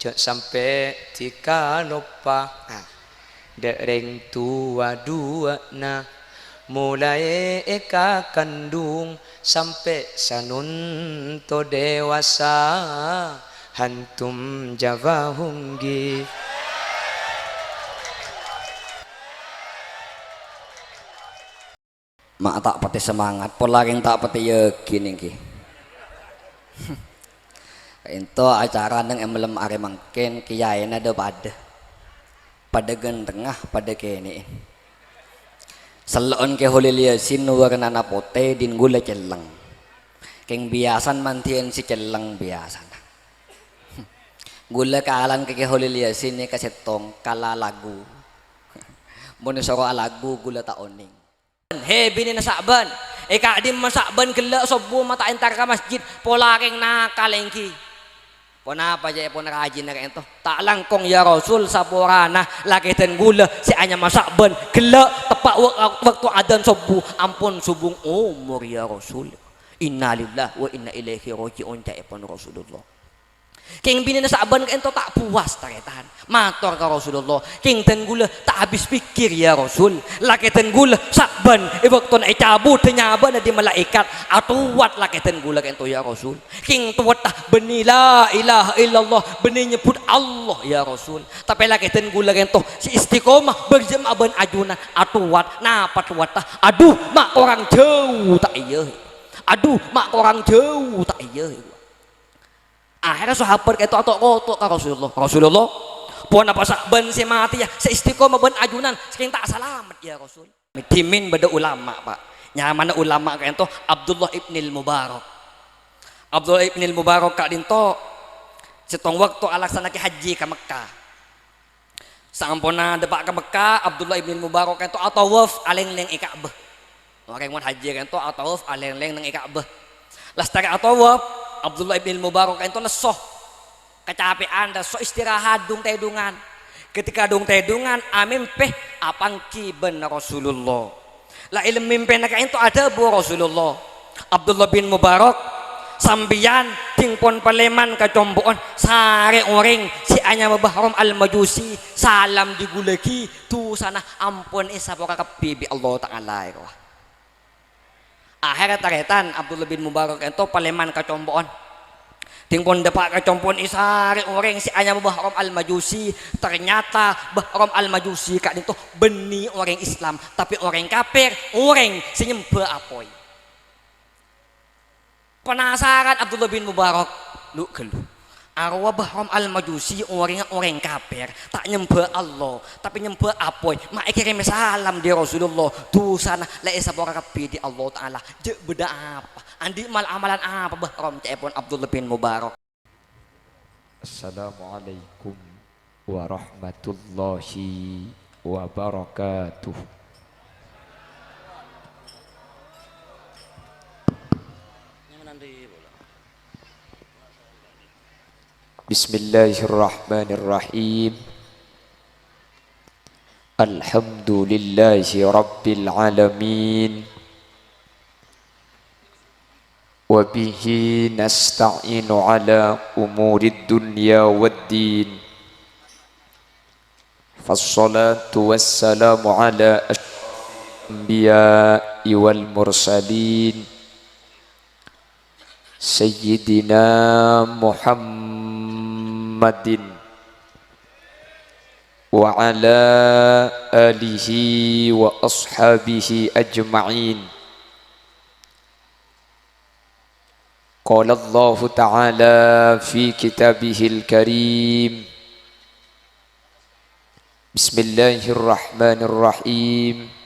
Jok sampai tika lupa dereng tua dua na mulai eka kandung sampai sanun to dewasa hantum jawa hunggi. Mak tak pati semangat, polaring tak pati yakin iki. Ento acara nang emlem are mangken kiyaina do pada gentengah pada kene. Selon ke holil yasin warnana pote din gula celeng. Keng biasan mantien si celeng biasan. Gula kalan ke holil yasin ni kasetong kala lagu. Mun soro lagu gula ta oning. He bini na sakban ika di masakban kelak sobu mata entar ka masjid polaring nakalengki pona apa aja pon rajin na ento tak langkong ya Rasul saborana laki ten gula si anya masakban kelak tepat waktu adzan sobu ampun subung umur ya Rasul innalillahi wa inna ilaihi rajiun ta pon Rasulullah. King bini na saban ka ento tak puas taretan mator ka Rasulullah king tenggula tak habis pikir ya Rasul laki tenggula saban waktu na cabut nyaba na di malaikat atuwat laki tenggula ka ento ya Rasul king tuwat tah beni la ilaha illallah beni nyebut Allah ya Rasul tapi laki tenggula ka ento si istiqomah berjemaah ben ajunan atuwat napa tuwat tah aduh mak orang jauh tak iya aduh mak orang jauh tak iya. Akhirnya sahabat itu atau kotok ke Rasulullah puan apa sakban si mati ya seistiqomah ben ajunan saking tak selamat ya Rasul. Timin beda ulama pak nyaman ulama kayak itu Abdullah ibnil Mubarak kak dinto setong waktu alasanaki haji ke Mekah sampona depak ke Mekah Abdullah ibnil Mubarak itu atawaf aleng-leng Ka'bah orang yang haji kan itu atawaf aleng-leng nang Ka'bah lastari atawaf Abdullah ibn Mubarak itu lesoh kecapean so istirahat dung tedungan ketika dung tedungan amin peh apangki ben Rasulullah la ilm mimpi nak itu ada bu Rasulullah Abdullah bin Mubarak sambian tingpon paleman kecomboon sare orang si anya Bahram al-Majusi salam diguleki tu sana ampun isa poka kebibi Allah taala ya. Akhirnya taretan Abdullah bin Mubarak itu paleman kecomboon tingpon depak kecompon isari orang si anya Bahram al-Majusi ternyata Bahram al-Majusi kak itu beni orang Islam tapi orang kafir orang si nyembah apoi penasaran Abdullah bin Mubarak lu gelu arwah Bahram al-Majusi orang kafir tak nyembah Allah tapi nyembah apoi mak kirim salam di Rasulullah tu sana la isa bora kapi di Allah taala je beda apa andi mal amalan apa Bahram cepon Abdullah bin Mubarak. Assalamualaikum warahmatullahi wabarakatuh. Bismillahirrahmanirrahim. Alhamdulillahi rabbil alamin. Wa bihi nasta'inu ala umurid dunya waddin. Fassalatu wassalamu ala asyrafil anbiya'i wal mursalin Sayyidina Muhammadin wa ala alihi wa ashabihi ajma'in. Qala Allah Ta'ala fi kitabihil karim. Bismillahirrahmanirrahim.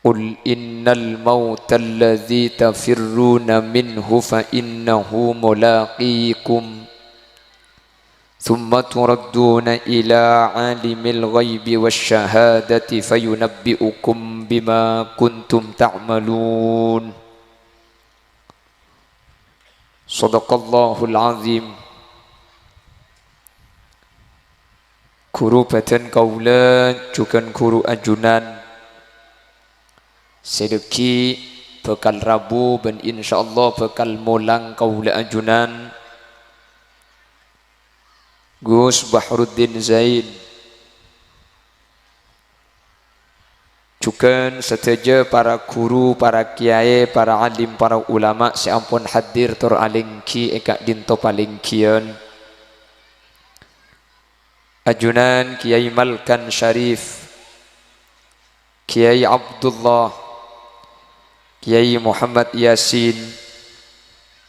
Qul innal mauta alladhi tafirruna minhu fa innahu mulaqikum thumma turadduna ila alimil ghaibi wasyahadati fayunabbi'ukum bima kuntum ta'malun. Sadaqallahul azim. Kurubatan kaulan cukan kuru ajunan sedeki bekal Rabu ben insyaallah bekal mulang kaula ajunan Gus Bahruddin Zaid juga seteja para guru, para kiai, para alim, para ulama seampun hadir tur alingki eka dinto palingkian ajunan Kiai Malkan Syarif, Kiai Abdullah, Kiai Muhammad Yasin,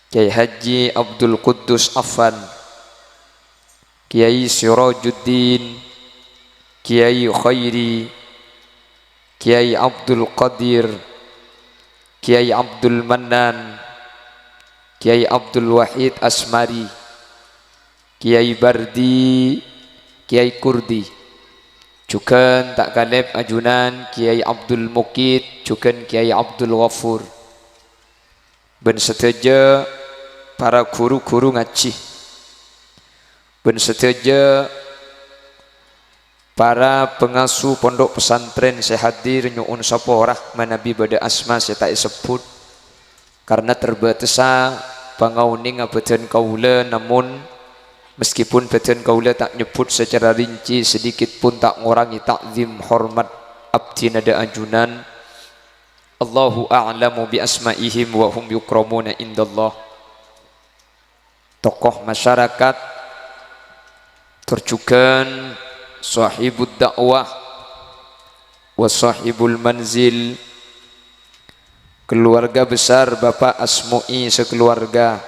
Kiai Haji Abdul Quddus Affan, Kiai Sirajuddin, Kiai Khairi, Kiai Abdul Qadir, Kiai Abdul Mannan, Kiai Abdul Wahid Asmari, Kiai Bardi, Kiai Kurdi, juga tak kaleb ajunan Kiai Abdul Mukid, juga Kiai Abdul Ghafur, ben seteja para guru-guru ngaji, ben seteja para pengasuh pondok pesantren sehadir nyuun sapa rahman nabi bada asma saya tak sebut karena terbatasa pangauning abetan kaula, namun meskipun beten kaula tak nyebut secara rinci sedikit pun tak ngurangi takzim hormat abdi nada ajunan. Allahu a'lamu bi asma'ihim wa hum yukramuna indallah. Tokoh masyarakat terjugan sahibud dakwah wa sahibul manzil, keluarga besar Bapak Asmu'i sekeluarga,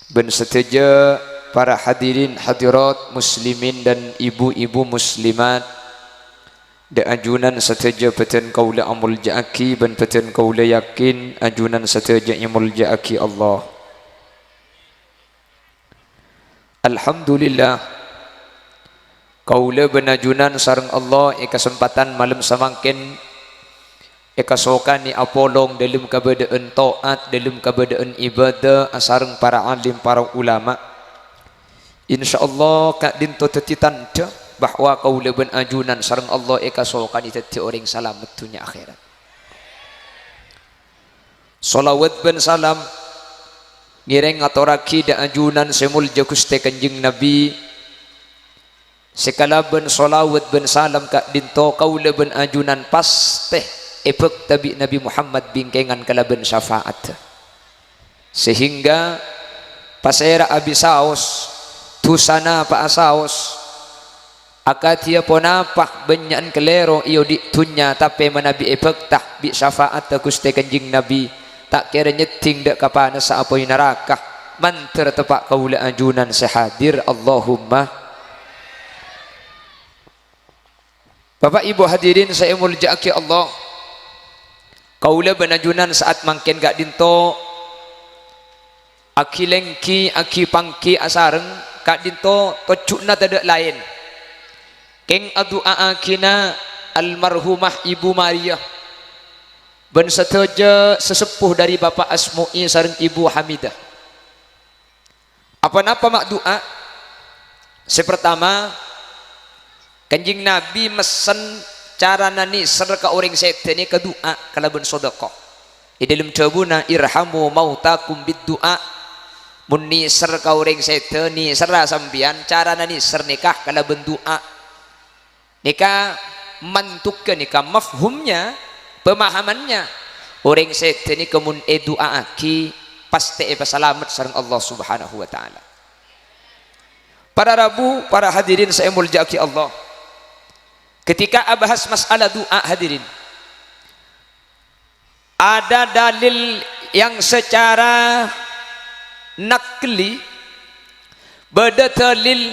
ben seteja para hadirin hadirat muslimin dan ibu-ibu muslimat da ajunan seteja beten kaula amul jaaki ben beten kaula yakin ajunan seteja imul jaaki Allah. Alhamdulillah kaula benajunan sareng Allah kesempatan malam samangken sokan ni apolong dalam keberadaan taat, dalam keberadaan ibadah sareng para alim, para ulama. Insyaallah kak dinto tetitan bahwa kaula benajunan sareng Allah sokan ni teti orang selamat dunia akhirat. Salawat ben salam ngireng atoraki da ajunan semulja Gusti Kanjeng Nabi sekalaban solawat ben salam kak dinto kaula ben ajunan pasteh efek tabi Nabi Muhammad bingkengan kalaban syafaat sehingga pasera abisaos tusana pa asaos akatia ponapah benyan kelero iyo di tunya tapi manabi efek tah bi syafaat Gusti Kanjeng Nabi tak kira nyeting dak kapana sa apoy neraka manter tepak kaula ajunan sehadir. Allahumma Bapak Ibu hadirin saya muljaki Allah, kaula benajunan saat mangken gak dinto aki lengki aki pangki asareng kak dinto tocukna tidak lain keng adua akina almarhumah Ibu Maria ben seteja sesepuh dari Bapak Asmu'i sareng Ibu Hamidah. Apa-apa mak doa sepertama Kanjeng Nabi mesen cara nani serka orang setan ni ke doa kalaban sedekah. Di dalam tabuna irhamu mautakum bid doa. Mun ni serka orang setan ni serra sambian cara nani ser nikah kalaban doa. Nikah mantuk ke nikah mafhumnya, pemahamannya. Orang setan ni kemun doa aki pasti selamat sareng Allah Subhanahu wa taala. Para Rabu, para hadirin saya muljaki Allah. Ketika bahas masalah doa hadirin, ada dalil yang secara nakli beda dalil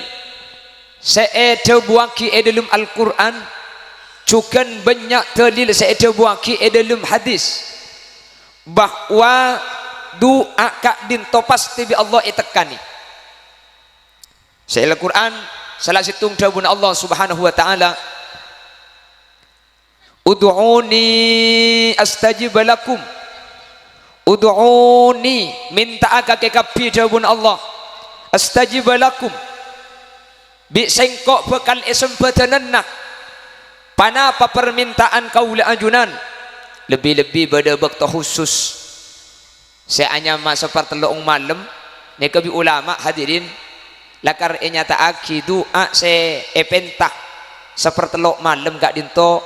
seete buaki dalam Al-Quran juga banyak dalil seete buaki dalam hadis bahwa doa kak dinto pasti bi Allah itekani. Saya Al-Quran salah situng dawuh Allah Subhanahu wa taala, Ud'uni astajib lakum. Ud'uni minta aga ke kapi jawabun Allah. Astajib lakum. Bi sengkok bekal esempatan nak. Panapa permintaan kaula ajunan lebih-lebih pada waktu khusus seanya masa pertelung malam ni kebi ulama hadirin lakar nyata aki doa se epentah sepertelok malam gak dinto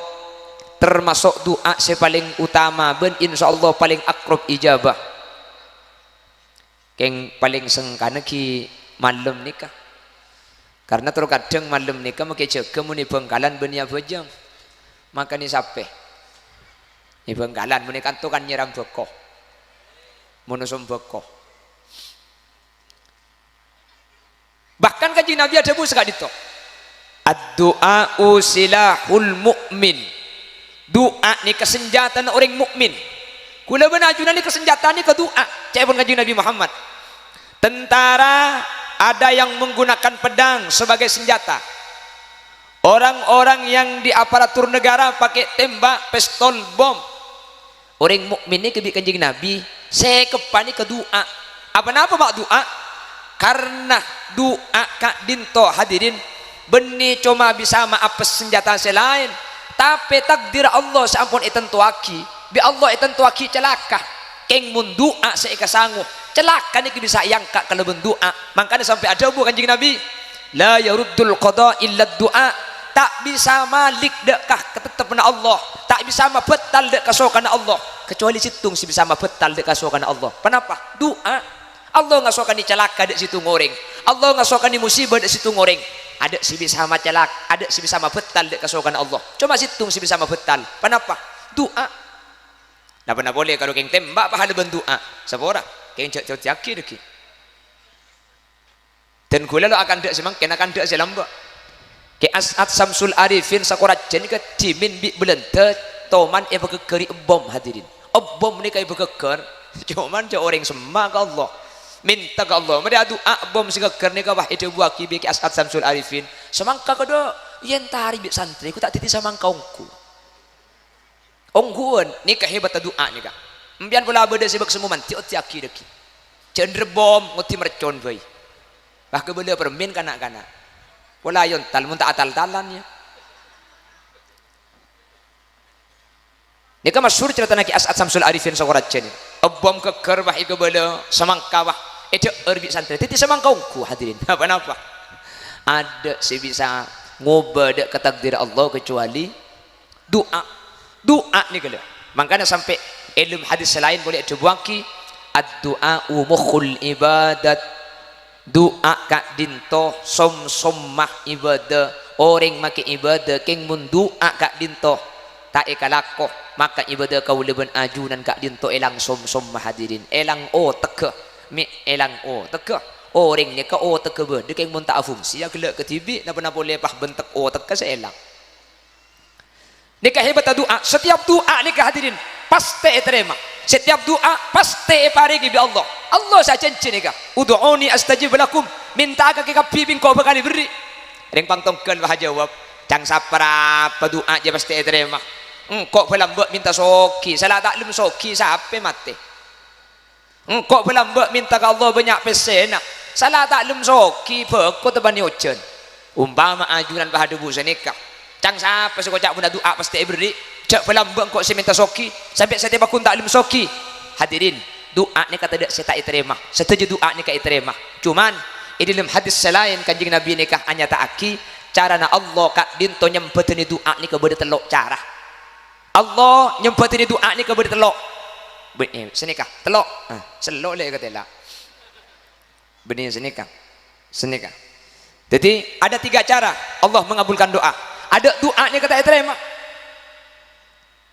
termasuk doa se paling utama ben insyaallah paling akrab ijabah keng paling sengkana ki malam nikah karena terkadang malam nikah make jaga muni bengkalan ben ya bojang maka ni sape ni bengkalan muni kanto kan nyiram bekoh monusum bekoh bahkan kanjeng Nabi ada pun sekali itu ad-du'a'u silahul mu'min doa ni kesenjataan orang mukmin kula benajunan ni kesenjataan ni ke doa cek pun kanjeng Nabi Muhammad tentara ada yang menggunakan pedang sebagai senjata orang-orang yang di aparatur negara pakai tembak pistol bom orang mukmin ni kebi kanjeng Nabi sekepani ke doa apa mak doa karena doa kak dinto hadirin benih cuma bisa maafes senjata selain tapi takdir Allah sampun itentuaki bi Allah itentuaki celaka keng mun doa seika sanggup celaka ni bisa yang kak kalau doa makanya sampai ada bu kanjeng Nabi la yaruddul qada illa doa tak bisa malik dekah ketetapna Allah tak bisa mabetal dek kasokana Allah kecuali situng si bisa mabetal dek kasokana Allah kenapa doa Allah ngasokani celaka dek situ ngoreng Allah ngasokani musibah dek situ ngoreng ada si bisa macelak ada si bisa mabetal dek kasokana Allah cuma situng si bisa mabetal kenapa doa nah pernah boleh kalau keng tembak pahala bendoa sepora keng cek jaki deki dan gula lo akan dek semang kena akan dek selamba ke As'ad Samsul Arifin sakorat jen ke jimin bi belente toman e begegeri bom hadirin bom ni kai begeger cuman cek orang semak Allah minta ke Allah mereka doa bom segeger ni kawah ide buaki bi ke As'ad Samsul Arifin semangka kedo yen tari bi santri ku tak titi samangka ongku ongkuan ni kehebat doa ni kak empian pula beda sebab semua manti otiaki deki cender bom nguti mercon bayi bah kebela permin kanak-kanak pola yon tal mun tak atal-talan ya ni kan masyhur cerita naki As'ad Samsul Arifin sakorat jen bom keker bah ikebela semangka bah itu erbi santri titi semangka ongku hadirin apa-apa ada si bisa ngubah dek ketakdir Allah kecuali doa ni kalau makanya sampai ilmu hadis lain boleh dibuangki ad-du'a mukhul ibadat doa kak dinto som-sommah ibadah orang make ibadah keng mun doa kak dinto tak ekalako maka ibadah kau leben ajunan kak dinto elang som-sommah hadirin elang teke mi elang teke orang ni ka teke be de keng mun tak fungsi ya gelak ketibi na pernah boleh pah bentek teke seelang nikah hebat doa setiap doa nikah hadirin pasti terima setiap doa pasti paringi bi Allah saya janji nikah ud'uni astajib lakum minta ke kabibing kau bakal diberi ring pangtongkeun bah jawab cang saprapa doa aja pasti terima kok pelambek minta soki salah taklum soki sampai mati kok pelambek minta ke Allah banyak pesena salah taklum soki bekot tebani ujan umpama ajuran bah debu nikah cang siapa sih kocak bunda doa pasti beri cak pelambang kok saya minta soki sampai saya tiba kun taklim soki hadirin doa ni kata tak saya tak terima setuju doa ni kata terima cuman di dalam hadis selain kanjeng Nabi nikah hanya tak aki cara na Allah kak dinto nyempeteni doa ni kepada telok cara Allah nyempeteni doa ni kepada telok senikah telok selok le kata lah benih senikah jadi ada 3 cara Allah mengabulkan doa ada doa ni kata terima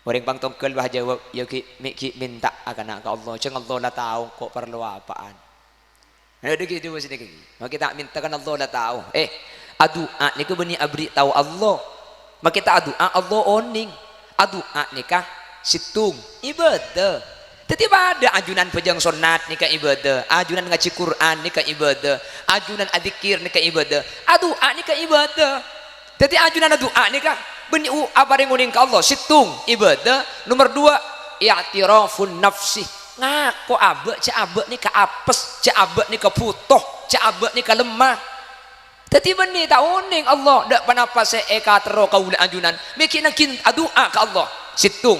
orang bang tongkel bah jawab ya ki minta akan ke Allah ceng Allah lah tahu kok perlu apaan ada gitu sini maka kita minta kan Allah lah tahu doa ni ke beni abri tahu Allah maka kita doa Allah oning doa nikah situng ibadah tiba ada ajunan pejang sunat nikah ibadah ajunan ngaji Quran nikah ibadah ajunan adzikir nikah ibadah doa nikah ibadah jadi ajunan doa nikah beni apa yang nguning ke Allah situng ibadah nomor 2 i'tirafun nafsi ngaku abek cek abek ni ke apes cek abek ni ke putoh cek abek ni ke lemah jadi beni tak uning Allah dak panapa se eka tero kaula ajunan mikir nakin doa ke Allah situng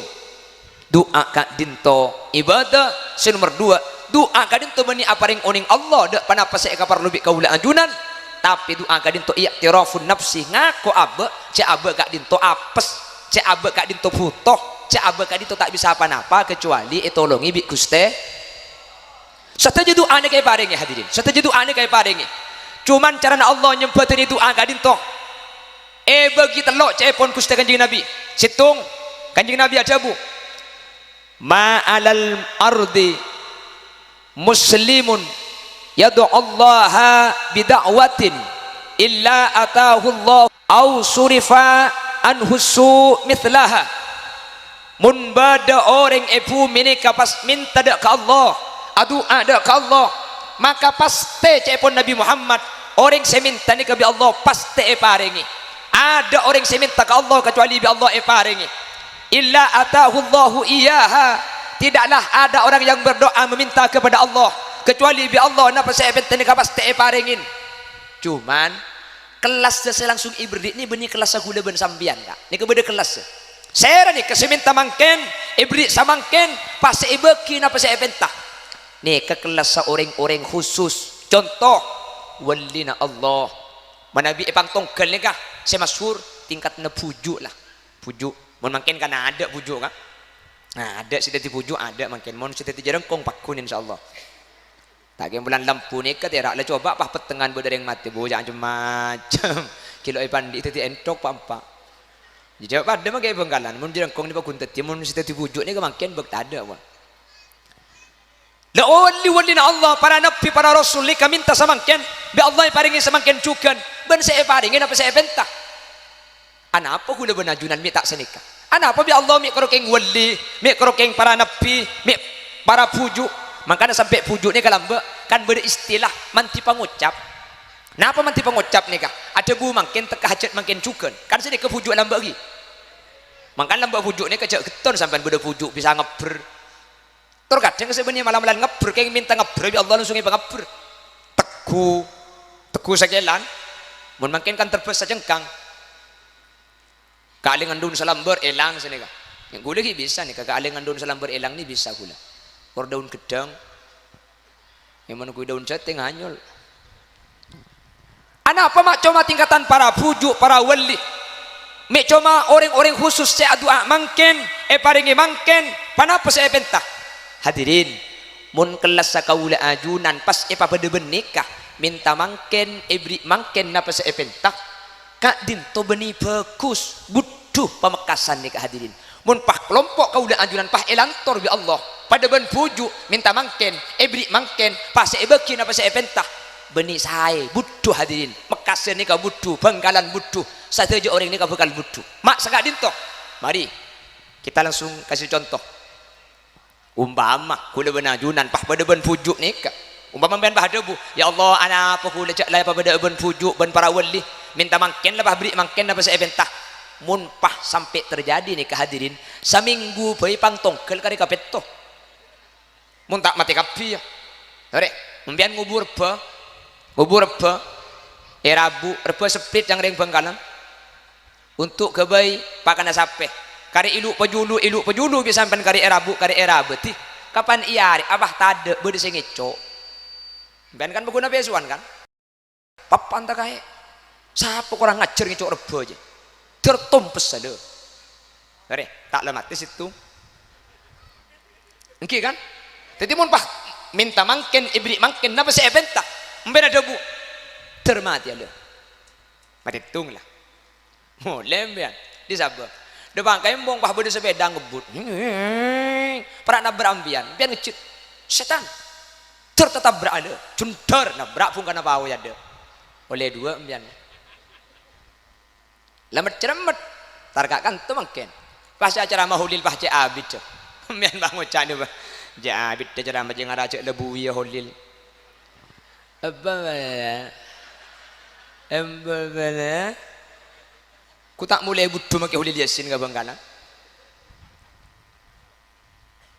doa kak dinto ibadah. Nomor 2 doa kak dinto bani aparing oning Allah dak panapa saya kapar lebih kaula ajunan, tapi doa kak dinto i'tirafun nafsi ngaku abe cek abe kak dinto apes, cek abe kak dinto butuh, cek abe kak dinto tak bisa apa-apa kecuali tolongi bi Guste. Sateja doa ni kayak paringi hadirin, sateja doa ni kayak paringi. Cuman cara Allah nyempetin doa kak dinto bagi telok cepon Gusti Kanjeng Nabi situng Kanjeng Nabi ada bu ma'alal ardi muslimun yad'u Allah bida'watin illa atahu Allah au surifa anhu su mithlaha. Mun bada orang bumi ni kapas minta dak ke Allah, adu ada ke Allah, maka pasti cepon Nabi Muhammad orang seminta ni ke Allah pasti paringi. Ada orang yang minta ke Allah kecuali bi Allah paringi. Illa atahu Allahu iyaha. Tidaklah ada orang yang berdoa meminta kepada Allah kecuali bi Allah napa saya minta ni pasti paringin. Cuman kelas saya langsung ibrik ni benih kelas aku ben sambian kak. Ni kebeda kelas. Saya ni keseminta mangken ibrik samangken pasti ibeki napa saya minta. Ni ke kelas orang-orang khusus. Contoh walina Allah. Manabi epang tongkel ni kah? Saya masyhur tingkatnya pujuk lah, pujuk. Mau makin kan ada pujuk kan? Nah ada sudah di pujuk ada makin. Mau sudah di jerengkong pakun insyaallah. Tak kira bulan lampu ni ketera lah coba pah petengan berdereng mati bu jangan macam kilo pandi itu entok pampa. Jadi pada makai bengkalan. Mau jerengkong ni pakun teti. Mau sudah di pujuk ni ke makin bertada pun. La wali Allah para nabi para rasul lika minta samangken bi Allah paringi samangken cukan ben saya paringin apa saya bentah ana apa hula benajunan mi tak senika ana apa bi Allah mi kerokeng wali mi kerokeng para nabi mi para pujuk makanya sampai pujuk ni kalamba kan beristilah manti pangucap napa manti pangucap ni kah ada bu mangken teka hajat mangken cukan kan sedek ke pujuk lamba lagi makanya lamba pujuk ni kecak keton sampai beda pujuk bisa ngeber. Terkadang sebenarnya malam-malam ngeber kayak minta ngeber ya Allah langsung ngeber teku sajalan mun makin kan terbesar jengkang kaalingan daun salamber elang sini kak yang gula lagi bisa nih kaalingan daun salamber elang nih bisa gula or daun gedang yang mana gue daun jateng hanyol anak apa mak cuma tingkatan para pujuk para wali mek cuma orang-orang khusus saya doa mangken paringi mangken panapa saya pentah. Hadirin, mun kelas sakaula ajunan pas pada benikah minta mangken ibri mangken napa seepentah kak dinto beni bagus butuh pamekasan nih kak hadirin. Mun pah kelompok kaula ajunan pah elantor bi Allah pada ben puju minta mangken ibri mangken pas ebeki napa seepentah beni saya butuh hadirin mekasan nih kak butuh bengkalan butuh sateja orang nih kak bakal butuh mak sakak dinto. Mari kita langsung kasih contoh. Umpama kula benajunan pah pada ben pujuk ni kak umpama ben bah ada bu ya Allah ana apa kula cak lai pada ben pujuk ben para wali minta mangken lah beri mangken apa saya bentah mun pah sampai terjadi nih kehadirin saminggu bayi pang tongkel kari kapeto mun tak mati kapi ya ore membian ngubur ba rabu reba split yang reng bengkalan untuk kebai pakana sape kari ilu pejulu bisa sampai kari erabu beti kapan iari abah tade bede sing ngeco ben kan beguna besuan kan papan tak kae siapa kurang ngajar ngeco rebo aja tertumpes ada kare tak lematis itu engki kan jadi mun pah minta mangken ibri mangken napa saya benta mben ada bu termati ada mati tung lah mulai mben disabah depan kembong pah beda sepeda ngebut pernah berambian biar ngecut setan tetap berada cunter nabrak pun karena bau ya ada oleh dua ambian lemet ceremet tarkakan tuh mungkin pas acara mahulil pah cek abid tuh ambian bangun cak nih bah cek abid tuh cara macam ngara cek lebu ya hulil apa mana ku tak mulai butuh makai hulil yasin ke bangkana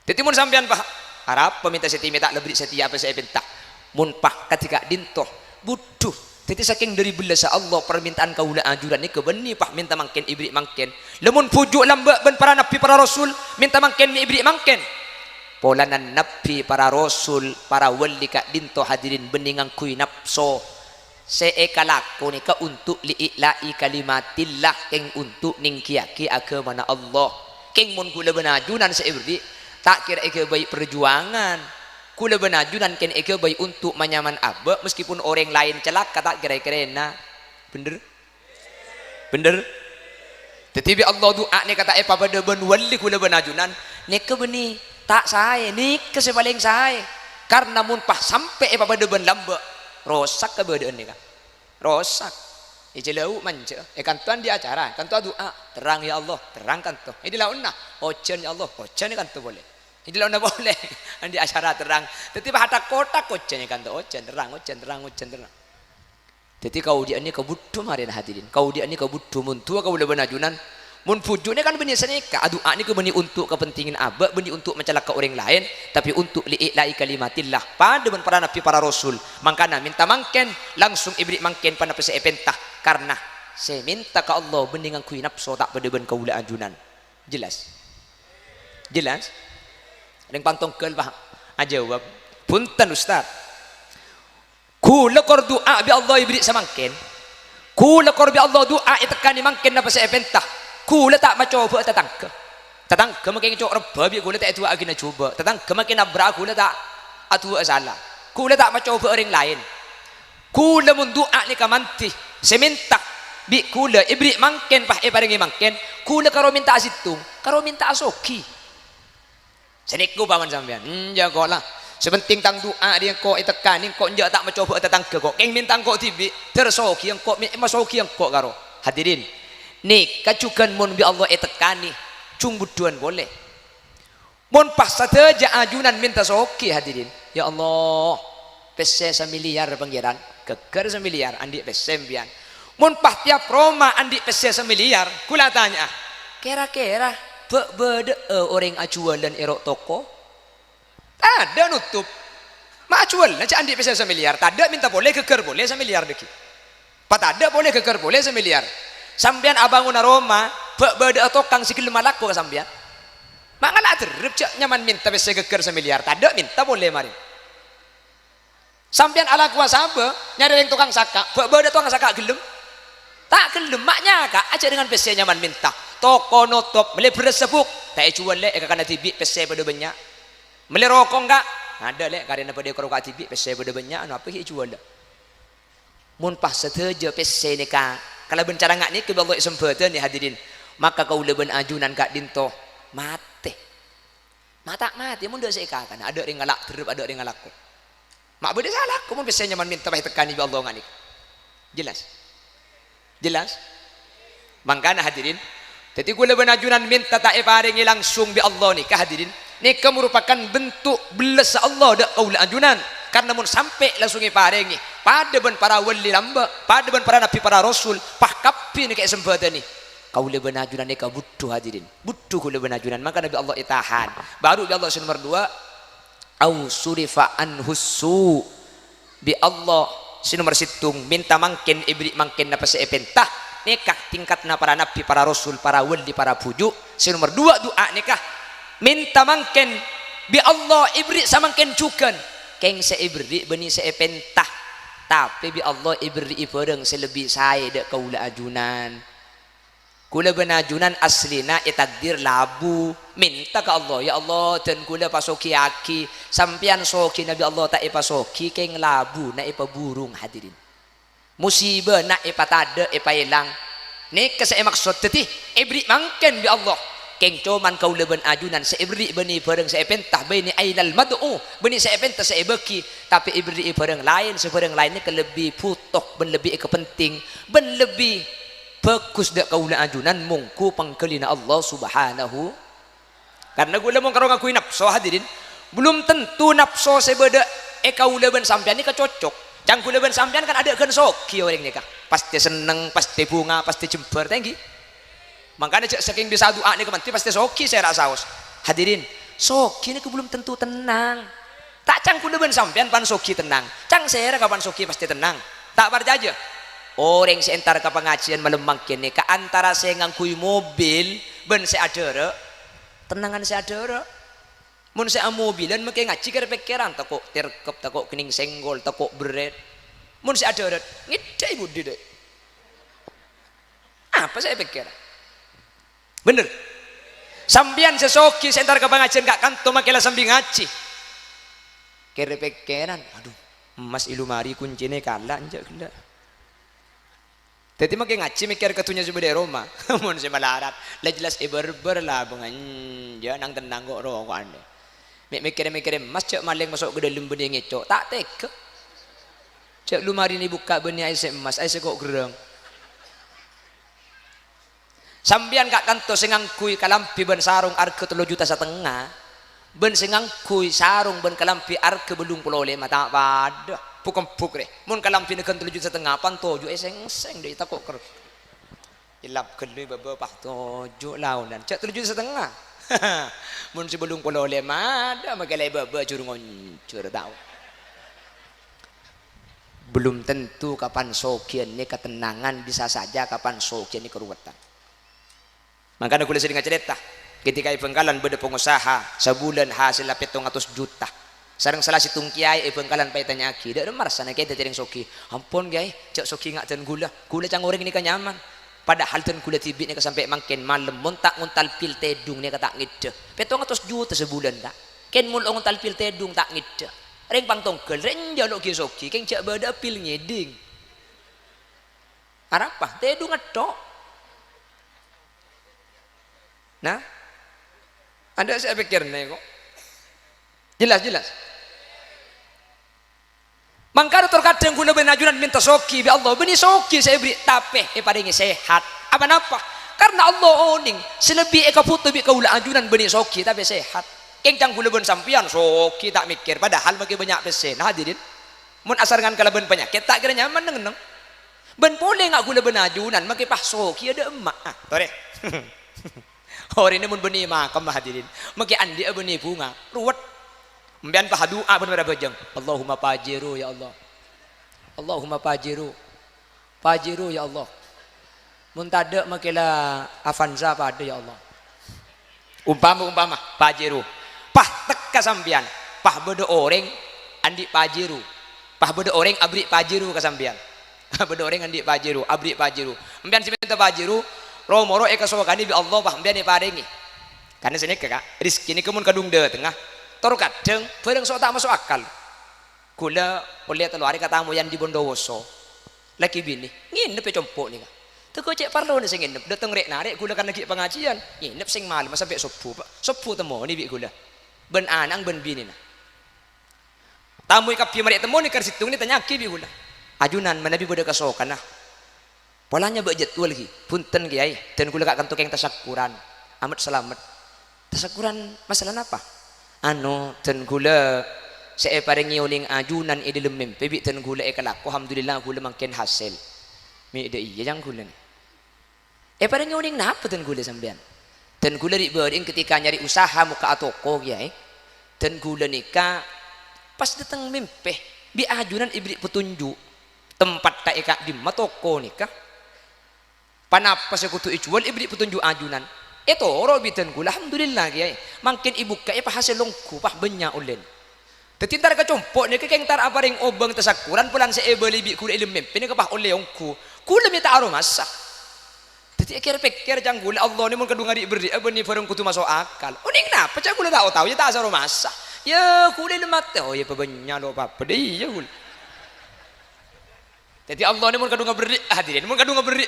jadi mun sampean pah harap peminta setia tak lebih setia apa saya minta mun pah ketika dintoh butuh Teti saking dari belasa Allah permintaan kaula ajuran ni kebeni pah minta mangken ibrik mangken. Lemun pujuk lamba ben para nabi para rasul minta mangken mi ibrik mangken. Polanan nabi para rasul para wali kak dinto hadirin beningang kui napso. Seekalaku ni ka untuk li'ila'i kalimatillah keng untuk ningkiaki agama na Allah. Keng mun kula benajunan seibrik tak kira eke baik perjuangan. Kula benajunan ken eke baik untuk manyaman abba meskipun orang lain celaka tak kira-kira na bener bener tetapi Allah doa ni kata apa pada ben wali kula benajunan neke beni tak saya ni kesepaling saya karena mun pah sampai apa pada ben lamba rosak keberadaan ni kan rosak ijelau manja kan tuan di acara kan tuan doa terang ya Allah terangkan tu ini launna ojen ya Allah ojen kan tu boleh ini launna boleh di acara terang tetapi ada kota ojen kan tu ojen terang ojen terang ojen terang jadi kau dia ni kau butuh marin hadirin kau dia ni kau butuh muntua kau boleh benajunan mun pujuk ni kan benih senika doa ni kau benih untuk kepentingan abad benih untuk mencelaka orang lain tapi untuk li'ila'i kalimatillah pada ben para nabi para rasul makana minta mangken langsung ibrik mangken pada pese epentah karena saya minta ke Allah beningan kui nafsu tak pada ben kaula ajunan jelas jelas yang pantong kel paham jawab punten ustaz kula kor doa bi Allah ibrik samangken kula kor bi Allah doa itekani mangken na pese epentah kula tak mencoba tetangga makin cok reba bi kula tak itu agina coba tetangga makin nabrak kula tak atu salah kula tak mencoba orang lain kula mun doa ni kamanti seminta bi kula ibrik mangken pah paringi mangken kula karo minta asitung karo minta asoki senikku paman sampean jago lah sepenting tang doa dia kok itekani kok njak tak mencoba tetangga kok keng minta kok tibi tersoki yang kok masoki yang kok karo hadirin nih kacukan mun bi Allah itekani cung buduan boleh mun pas saja ajunan minta soki hadirin ya Allah pese semiliar pangeran keker semiliar andi pese sembian mun pas tiap Roma andi pese semiliar kula tanya kira-kira bede orang acualan erok toko ada nutup mak acual aja andi pese semiliar tada minta boleh keker boleh semiliar deki pat ada boleh keker boleh semiliar sambian abangun Roma bede tokang sikil malako sambian mak ngala terep cak nyaman minta pese keker semiliar tada minta boleh mari sampian ala kuasa apa nyari yang tukang saka beda tukang saka gelem tak gelem maknya kak aja dengan PC nyaman minta toko notop beli beras sebuk tak jual lek karena tibi PC pada banyak beli rokok enggak ada lek karena pada rokok tibi PC pada banyak anu apa jual lek mun pas saja PC ni kak kalau bencara ngak ni ke Allah sempatan ni hadirin maka kau leben ajunan kak dinto mati mati mun dah saya kan ada orang ngalak terus ada orang ngalak mak beda salah kamu bisa nyaman minta baik tekani bi Allah ngani jelas jelas mangkana hadirin jadi kula benajunan minta tak paringi langsung bi Allah ni hadirin ni merupakan bentuk belas Allah dak kaula ajunan karena mun sampai langsung paringi pada ben para wali lamba pada ben para nabi para rasul pah kapi ni kayak sempatan ni kaula benajunan ni ka butuh hadirin butuh kula benajunan maka nabi Allah itahan baru bi Allah nomor 2 au surifa anhusu bi Allah si nomor situng minta mangken ibrik mangken na pase epentah nikah tingkat na para nabi para rasul para wali para puju si nomor 2 doa nikah minta mangken bi Allah ibrik samangken cukan keng se ibrik beni se epentah tapi bi Allah ibrik ipereng selebih saya dak kaula ajunan kula benajunan aslina takdir labu minta ke Allah ya Allah dan kula pasoki aki sampian soki nabi Allah tak pasoki keng labu na ipa burung hadirin musibah na ipa tada ipa hilang ni kese maksud teti ibri mangken bi Allah keng cuman kaula benajunan se ibri beni bareng se pentah beni ainal mad'u beni se pentah se beki tapi ibri bareng lain se bareng lain ni lebih putok ben lebih kepenting ben lebih bagus dak kaula ajunan mungku pangkelina Allah subhanahu karena gula mau karo ngakui nafsu hadirin belum tentu nafsu sebeda kaula ben sampean ni kecocok cang kula ben sampean kan ada kan soki orang ni kah pasti seneng pasti bunga pasti jember tinggi makanya saking bisa doa ni kemanti pasti soki saya rasa saus hadirin soki ni belum tentu tenang tak cang kula ben sampean pan soki tenang cang saya kapan soki pasti tenang Tak percaya. Orang seantar ke pengajian malam makin ni, ke antara saya ngangkui mobil, ben saya ada, tenangan saya ada. Mun saya mobilan makin ngaji kira pikiran, takut terkep, takut kening senggol, takut berat. Mun saya ada, ngidai budi deh. Apa saya pikir? Bener. Sambian sesoki seantar ke pengajian gak kanto makilah sambil ngaji. Kira pikiran, aduh, emas ilumari kuncinya kalah anjak gila. Jadi makin ngaji mikir ketunya coba di Roma, mun si malarat, lah jelas berber lah bungan, jangan tenang kok rokok anda. Mikir mas cek maling masuk ke dalam benih ngecok, tak teka. Cek lumari ni buka benih aisy emas, aisy kok gerang. Sambian kak kanto singangkui kalampi ben sarung arke 3,5 juta, ben singangkui sarung ben kalampi arke belum pulau lima tak pada. Puk deh, mun kalampi nekan 3,5 juta pantojo seng deh tak kok ker. Ilap kelu bebe pah tojo laun dan cek 3,5 juta. Mun si belum pulau lima ada magalai bebe curung oncur tahu. Belum tentu kapan sokian ni ketenangan, bisa saja kapan sokian ni keruwetan. Makanya kuliah sering cerita ketika Bengkalan beda pengusaha sebulan hasil 700 juta. Sarang salah si tungkiai Bengkalan paitanya aki. Dak marasa nak kita tering soki. Ampun gay, cak soki ngak ten gula cang orang ni kan nyaman. Padahal ten gula tibik ni sampai makin malam montak nguntal pil tedung ni kata ngide. 700 juta sebulan dak. Ken mul nguntal pil tedung tak ngide. Reng pang tongkel, reng jaluk ki soki, keng cak beda pil ngeding. Arapa? Tedung atok. Nah, ada saya pikir nih kok. Jelas. Mangkara terkadang guna benajunan minta soki bi Allah, beni soki saya beri tapi paringi sehat. Apa napa? Karena Allah oning selebih eka putu bi kaula ajunan beni soki tapi sehat. Kencang gula ben sampian soki tak mikir padahal makin banyak pesen. Hadirin, mun asarkan kalaban penyakit tak kira nyaman neng. Ben boleh ngak gula ben ajunan makin pah soki ada emak. Ah, tore. Hari ini mun beni makam hadirin. Makin andi beni bunga. Ruwet. Mbian pah doa benar bejeng. Allahumma pajiru ya Allah. Allahumma pajiru. Pajiru ya Allah. Mun tade makilah Avanza pada ya Allah. Umpama pajiru. Pah teka sambian. Pah beda orang andi pajiru. Pah beda orang abri pajiru ka sambian. Beda orang andi pajiru, abri pajiru. Mbian si minta pajiru, romoro eka sawakani bi Allah pah mbian paringi. Karena sini kakak, rizki ini kemun kadung de tengah. Tor kadang bareng sok tak masuk akal. Kula oleh telu hari katamu yang di Bondowoso. Laki bini, nginep e compok nih. Teko cek parlo nih sing nginep, dateng rek narik kula kan lagi pengajian. Nginep sing malam sampai subuh, Pak. Subuh temu ni bi kula. Ben anang ben bini nah. Tamu ikap pi marek temu ni kersitung ni tanya ki bi kula. Ajunan manabi boda kasokan nah. Polanya budget tuh lagi. Punten kiai, dan kula kak kantuk yang tasakuran. Amat selamat. Tasakuran masalah apa? Anu ten gula saya paringi uling ajunan i dalam mimpi bi ten gula ekalak alhamdulillah gula makin hasil mi de iya jang gula ni paringi uling napa ten gula sampean ten gula di bering ketika nyari usaha muka toko ya ten gula nikah pas datang mimpi bi ajunan ibri petunjuk tempat tak eka di matoko nikah panapa sekutu ijual ibri petunjuk ajunan itu orang bitan gula alhamdulillah kiai makin ibu kaya pah hasil longku pah banyak ulen tetintar ke compok ni keng tar apa ring obang tasakuran pulan se ebeli bi kula ilmu mimpi ni kapah oleh ongku kula minta aro masa teti pikir jang gula Allah ni mun kadung ngadi beri abani farung kutu masuk akal uning napa cak gula tahu ya tak asaro masa ya kula lemat oh ya pabanya lo apa deh ya gula teti Allah ni mun kadung beri hadirin mun kadung beri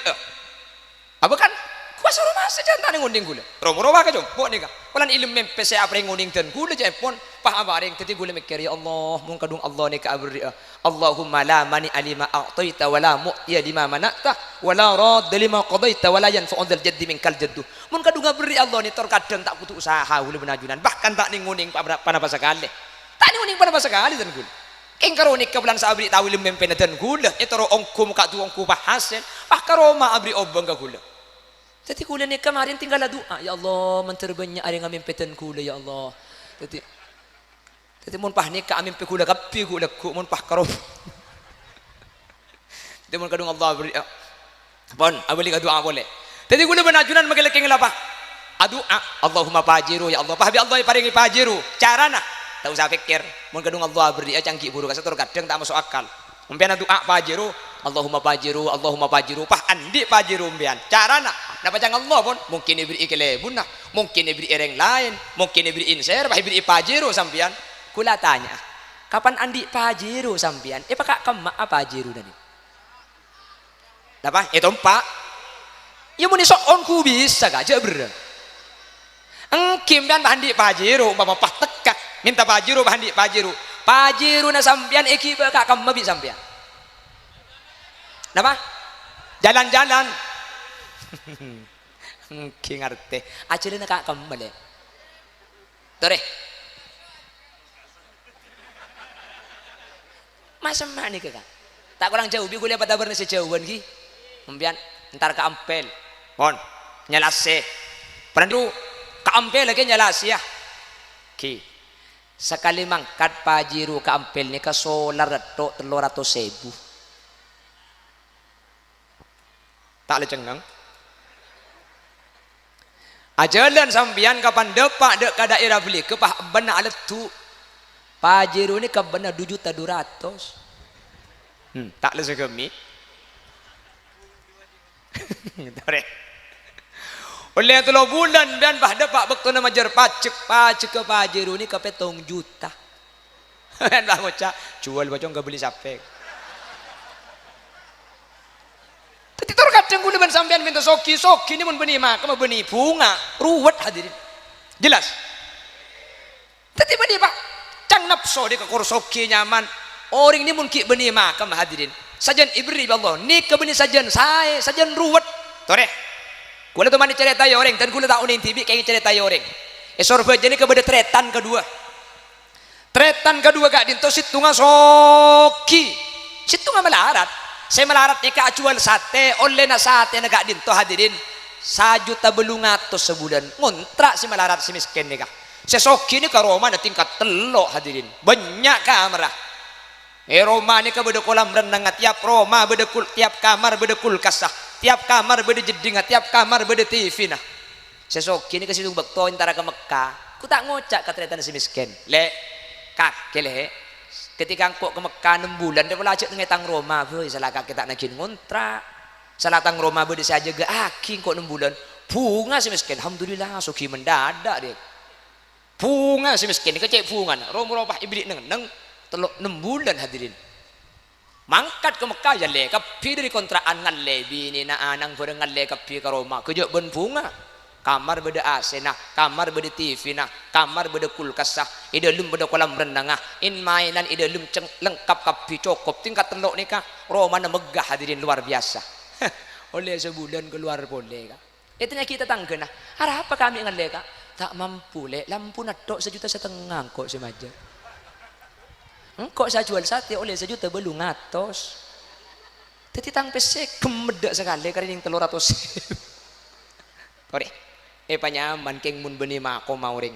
apa kan kuasa rumah saja tak ngunding gula. Romo ka jompo ni ka. Walan ilmu mempe saya apa ngunding ten gula jepon pah abaring teti gula mikir ya Allah mun kadung Allah ni ka abri. Allahumma la mani alima a'taita wala mu'ya lima manata wala radd lima qadaita wala yanfa'u dzal jaddi minkal jaddu. Mun kadung abri Allah ni tor kadang tak kutu usaha gula benajunan bahkan tak ngunding panapa sekali. Tak ngunding panapa sekali ten gula. Ing karonik ka bulan sa abri tawi ilmu mempe na ten gula. Ito ro ongku muka tu ongku pah hasil. Pah karoma abri obang ka gula. Tadi kula ni kemarin tinggal doa ya Allah menterbanyak ada ngamin peten kula ya Allah. Tadi mun pah ni ka amin pe kula kapi kula ku mun pah karom. Dia mun kadung Allah beri pon abali ka doa boleh. Tadi gula benajunan magelekeng lapa. Adua Allahumma pajiru ya Allah. Pahabi Allah paringi pajiru. Carana tak usah pikir. Mun kadung Allah beri cangki buru kasatur kadang tak masuk akal. Umpian doa pajiru Allahumma pajiru pah andi pajiru umpian. Carana napa cang Allah pun mungkin diberi kelebun nah, mungkin diberi orang lain, mungkin diberi inser, pah diberi pajiru sampian. Kula tanya, kapan andi pajiru sampian? Pakak kemak apa pajiru tadi? Apa? Itu pak. Ya muni sok ku bisa gak ber. Engkim dan bandi pajiru, umpama pah tekak minta pajiru bandi pajiru. Pajiru na sampian iki bakak kemabi sampian. Napa? Jalan-jalan. Engki ngerti. Ajarin kak kembali. Tore. Masa mana nih kakak? Tak kurang jauh, bi kuliah pada berna sejauhan ki. Membian ntar ke ampel. Mon, nyalase. Perandu ke ampel lagi nyalase ya. Ki. Sekali mangkat pajiru ke ampel ni ke solar retok 300.000. Tak lecengeng. Ajalan sambian kapan depak dek ke daerah beli ke pah benak alat tu. Pajiru ni ke benak 2.200.000. Tak lecengeng. Tore. Oleh 3 bulan dan bah dapat bekto na majar pacek ke pajiru ni ke 7 juta. Kan bah ngoca jual bacong ke beli sapek. Tapi tor kadang gula ban sampean minta soki ni mun benih mah kama benih bunga ruwet hadirin. Jelas. Tapi benih Pak cang napso di ke soki nyaman. Orang ni mun ki benih mah kama hadirin. Sajan ibri Allah ni ke benih sajan saya sajan ruwet. Tore. Gula tu mani cerita orang dan gula tak unin tibi kayak cerita orang. Sorba jadi kepada tretan kedua. Tretan kedua gak dinto situnga soki. Situnga melarat. Saya melarat ni kak jual sate, oleh na sate na gak dinto hadirin. 1 juta belungatos sebulan. Ngontrak si melarat si miskin ni kak. Saya soki ni ke Roma na tingkat telok hadirin. Banyak kamera. Roma ni ke beda kolam renang tiap Roma beda tiap kamar beda kulkas sah. Tiap kamar beda jeding, tiap kamar beda TV nah. Sesoki ni ke situ bekto antara ke Mekah. Ku tak ngocak ke tretan si miskin. Le kakek le. Ketika engkau ke Mekah 6 bulan dia pula ajak ngetang Roma boy salah kakek tak nakin ngontrak. Salah tang Roma beda saja ge aki engkau 6 bulan. Bunga si miskin. Alhamdulillah soki mendadak dia. Bunga si miskin ni kecek bunga. Rom-rom pah ibrik neng telok 6 bulan hadirin. Mangkat ke Mekah ya le kapi dari kontrakan ngalle bini na anang bareng ngalle kapi ke Roma kejak ben bunga kamar beda AC nah kamar beda TV nah kamar beda kulkas sah idalum beda kolam renang in mainan idalum lengkap kapi cukup tingkat telok nikah Roma na megah hadirin luar biasa. Oleh sebulan keluar boleh kak itunya kita tangga nah arah apa kami ngalle kak tak mampu le lampu nadok 1,5 juta kok semaja. Kok saya jual sate oleh 1 juta belungatos. Teti tang pesek kemedak sekali karena yang 300.000. Ore, panyaman keng mun benih mako mau ring.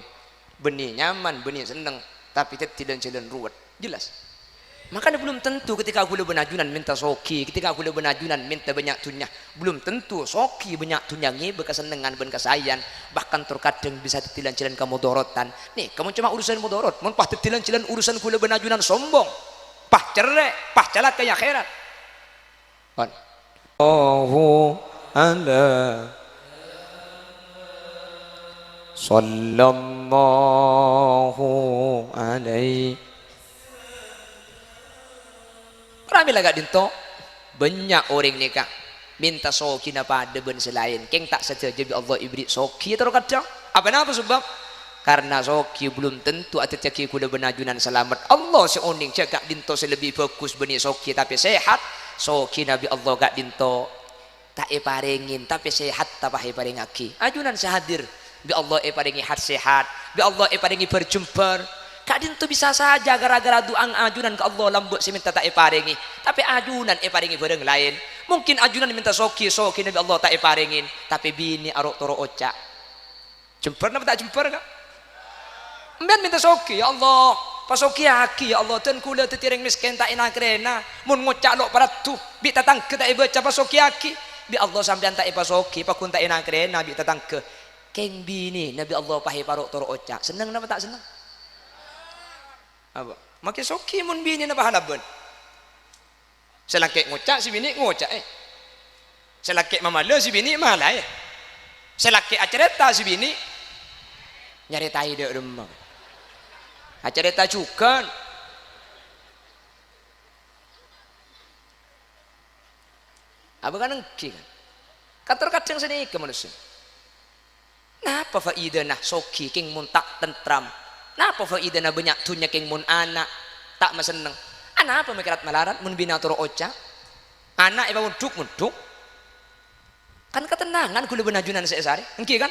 Benih nyaman, benih seneng, tapi tidak jalan ruwet. Jelas. Makanya belum tentu ketika aku lebih benajunan minta soki, ketika aku lebih benajunan minta banyak tunya. Belum tentu soki banyak tunyangi berkesenangan ben kesayan, bahkan terkadang bisa tetilan jalan kamu dorotan. Nih, kamu cuma urusan mudorot, mun pah tetilan jalan urusan kula benajunan sombong. Pah cerek, pah calat kayak akhirat. Kan. Allahu ala sallallahu alaihi Rami lagak dinto banyak orang nikah minta soki na pada ben selain keng tak saja bi Allah ibri soki terus kadang apa napa sebab karena soki belum tentu atau caki kuda benajunan selamat Allah seoning cakap dinto selebih bagus benih soki tapi sehat soki nabi Allah gak dinto tak parengin tapi sehat tak parengaki ajunan sehadir bi Allah parengi hat sehat bi Allah parengi berjumpa Kak dinto bisa saja gara-gara doa ajunan ke Allah lambut si minta tak parengi tapi ajunan parengi bareng lain mungkin ajunan minta soki nabi Allah tak parengin tapi bini arok toro oca jemper napa tak jemper kak mbak minta soki ya Allah pasoki aki ya Allah ten kula tetiring miskin tak ina krena mun ngocak lok paratu bi tatangke tak baca pasoki aki bi Allah sampean tak pasoki pakun tak ina krena bi tatangke keng bini Nabi Allah pahi parok toro ocak seneng napa tak seneng apa makin soki mun bini napa halaban selake ngocak si bini ngocak selake mamala si bini malai selake acerita si bini nyaritai dek rumah acerita juga apa kan engki kan kator kadang seni ke manusia napa faidana soki king mun tak tentram napa faidana banyak tunya king mun anak tak maseneng anak apa mikirat malarat mun bina turu oca anak iba munduk kan ketenangan kula benajunan seesare engki kan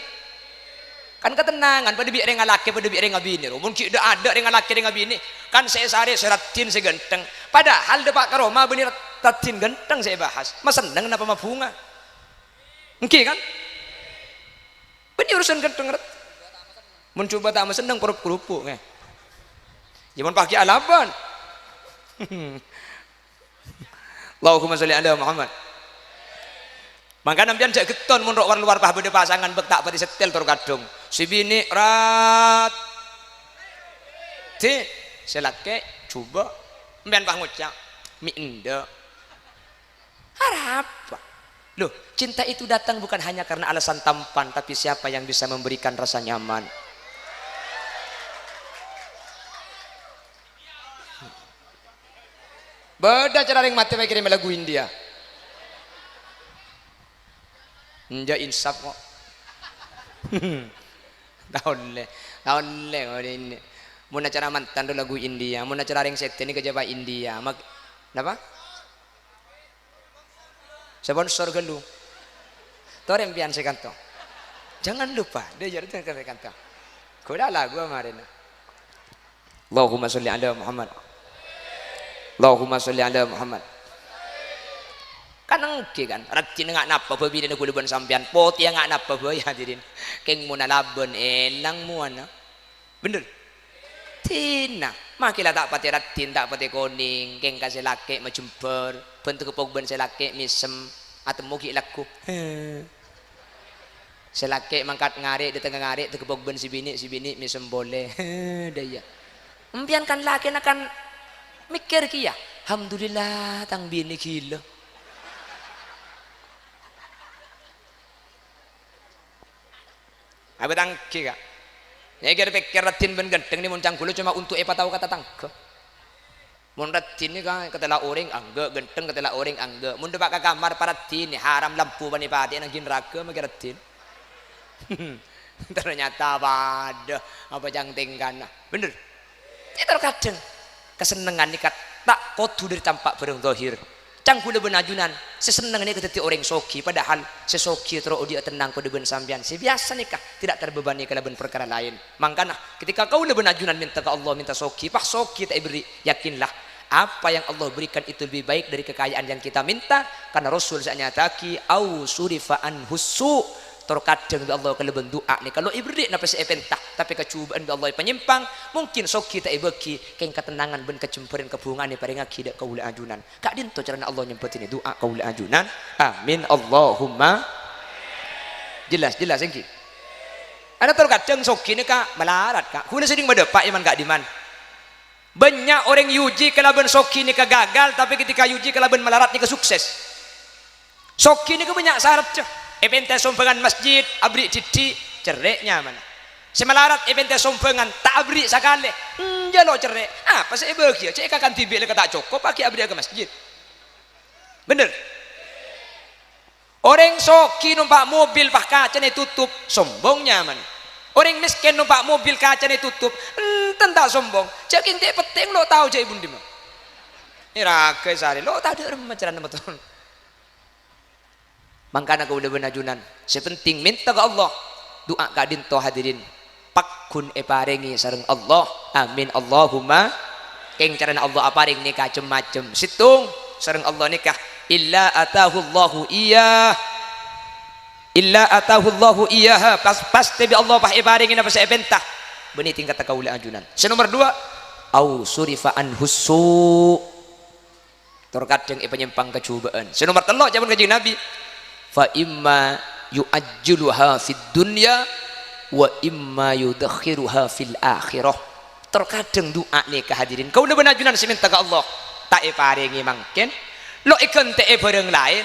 ketenangan pada biar dengan laki pada biar dengan bini mungkin ada dengan laki dengan bini kan saya sehari seratin saya ganteng padahal depak karoma benih tatin ganteng saya bahas mas seneng napa mah bunga mungkin kan benih urusan ganteng mencoba tak mas seneng kerupuk jangan pakai alaban Allahumma sholli ala Muhammad maka nampian jak geton mun luar pah bede pasangan bek tak pati setel tur kadung si bini rat ti selake coba mbian pah ngucap mi enda harap loh cinta itu datang bukan hanya karena alasan tampan tapi siapa yang bisa memberikan rasa nyaman beda cara ring mati kirim lagu India nja insaf kok tahun le ini mau acara mantan do lagu India mau acara ring set ini kejabat India mak napa sponsor gelu torem pian sekanto jangan lupa dia jadi sekanto kuda lagu kemarin Allahumma sholli ala Muhammad Allahumma sholli ala Muhammad kan engke kan rati ngak napa babini na kuluban sampean poti ngak napa ba ya hadirin keng muna laban elang muana bener tina makila tak pati ratin tak pati kuning keng kasih laki majumper bentuk kepogban saya laki misem atau mugi laku selake mangkat ngarik di tengah ngarik tu kepogban si bini misem boleh daya empian kan laki akan mikir kia alhamdulillah tang bini gila apa tangki kak ya kira pikir ratin ben ganteng ni muncang kulo cuma untuk apa tahu kata tangke mun ratin ni kan ketela orang angge ganteng ketela orang angge mun depak ka kamar paratin ni haram lampu bani pati nang ginraka magi ratin ternyata pada apa jang tingkan bener itu kadang kesenengan ni kat tak kotu dari tampak bareng zahir cangkul benajunan seseneng ini keteti orang soki padahal sesoki terus dia tenang kau deben sambian si biasa nikah tidak terbebani kalaban perkara lain makanya ketika kau benajunan minta ke Allah minta soki pak soki tak beri yakinlah apa yang Allah berikan itu lebih baik dari kekayaan yang kita minta karena Rasul saya nyataki au surifa an husu terkadang Allah kelebihan doa nih kalau ibrik napa saya pentah tapi kecubaan Allah penyimpang mungkin sok kita ibeki keng ketenangan ben kecemperin kebungan nih paling akidah kaula ajunan kak dinto caranya Allah nyempet ini doa kaula ajunan amin Allahumma jelas engki ada terkadang sok ini kak melarat kak kuna seding badepak iman kak diman banyak orang yuji kelaban sok ini gagal tapi ketika yuji kelaban melarat nih sukses sok ini banyak syarat evente sompengan masjid abri cici cereknya mana semelarat evente sompengan tak abri sakale jalo cerek apa saya bagi cek akan tibi le kata cukup pakai abri ke masjid bener orang soki numpak mobil pak kacanya tutup sombongnya mana orang miskin numpak mobil kacanya tutup tak sombong ceking tak penting lo tahu cek bundi mah ini raga sari lo tahu dia remajaran betul makanya kau udah benajunan sepenting minta ke Allah doa kadin to hadirin pakun paringi sareng Allah amin Allahumma keng carana Allah aparing nikah macem-macem situng sareng Allah nikah illa atahu Allahu pasti bi Allah pah paringi napa saya pentah benih tingkat kaula ajunan nomor 2 au surifa anhus su. Terkadang penyempang kecubaan. Senomor telok zaman kanjeng Nabi. Fa imma yu'ajjiluha fid dunya wa imma yudakhiruha fil akhirah. Terkadang doa ni kehadirin. Kau udah benajunan seminta ke Allah. Tak paringi mangken. Lo ikan te bareng lain.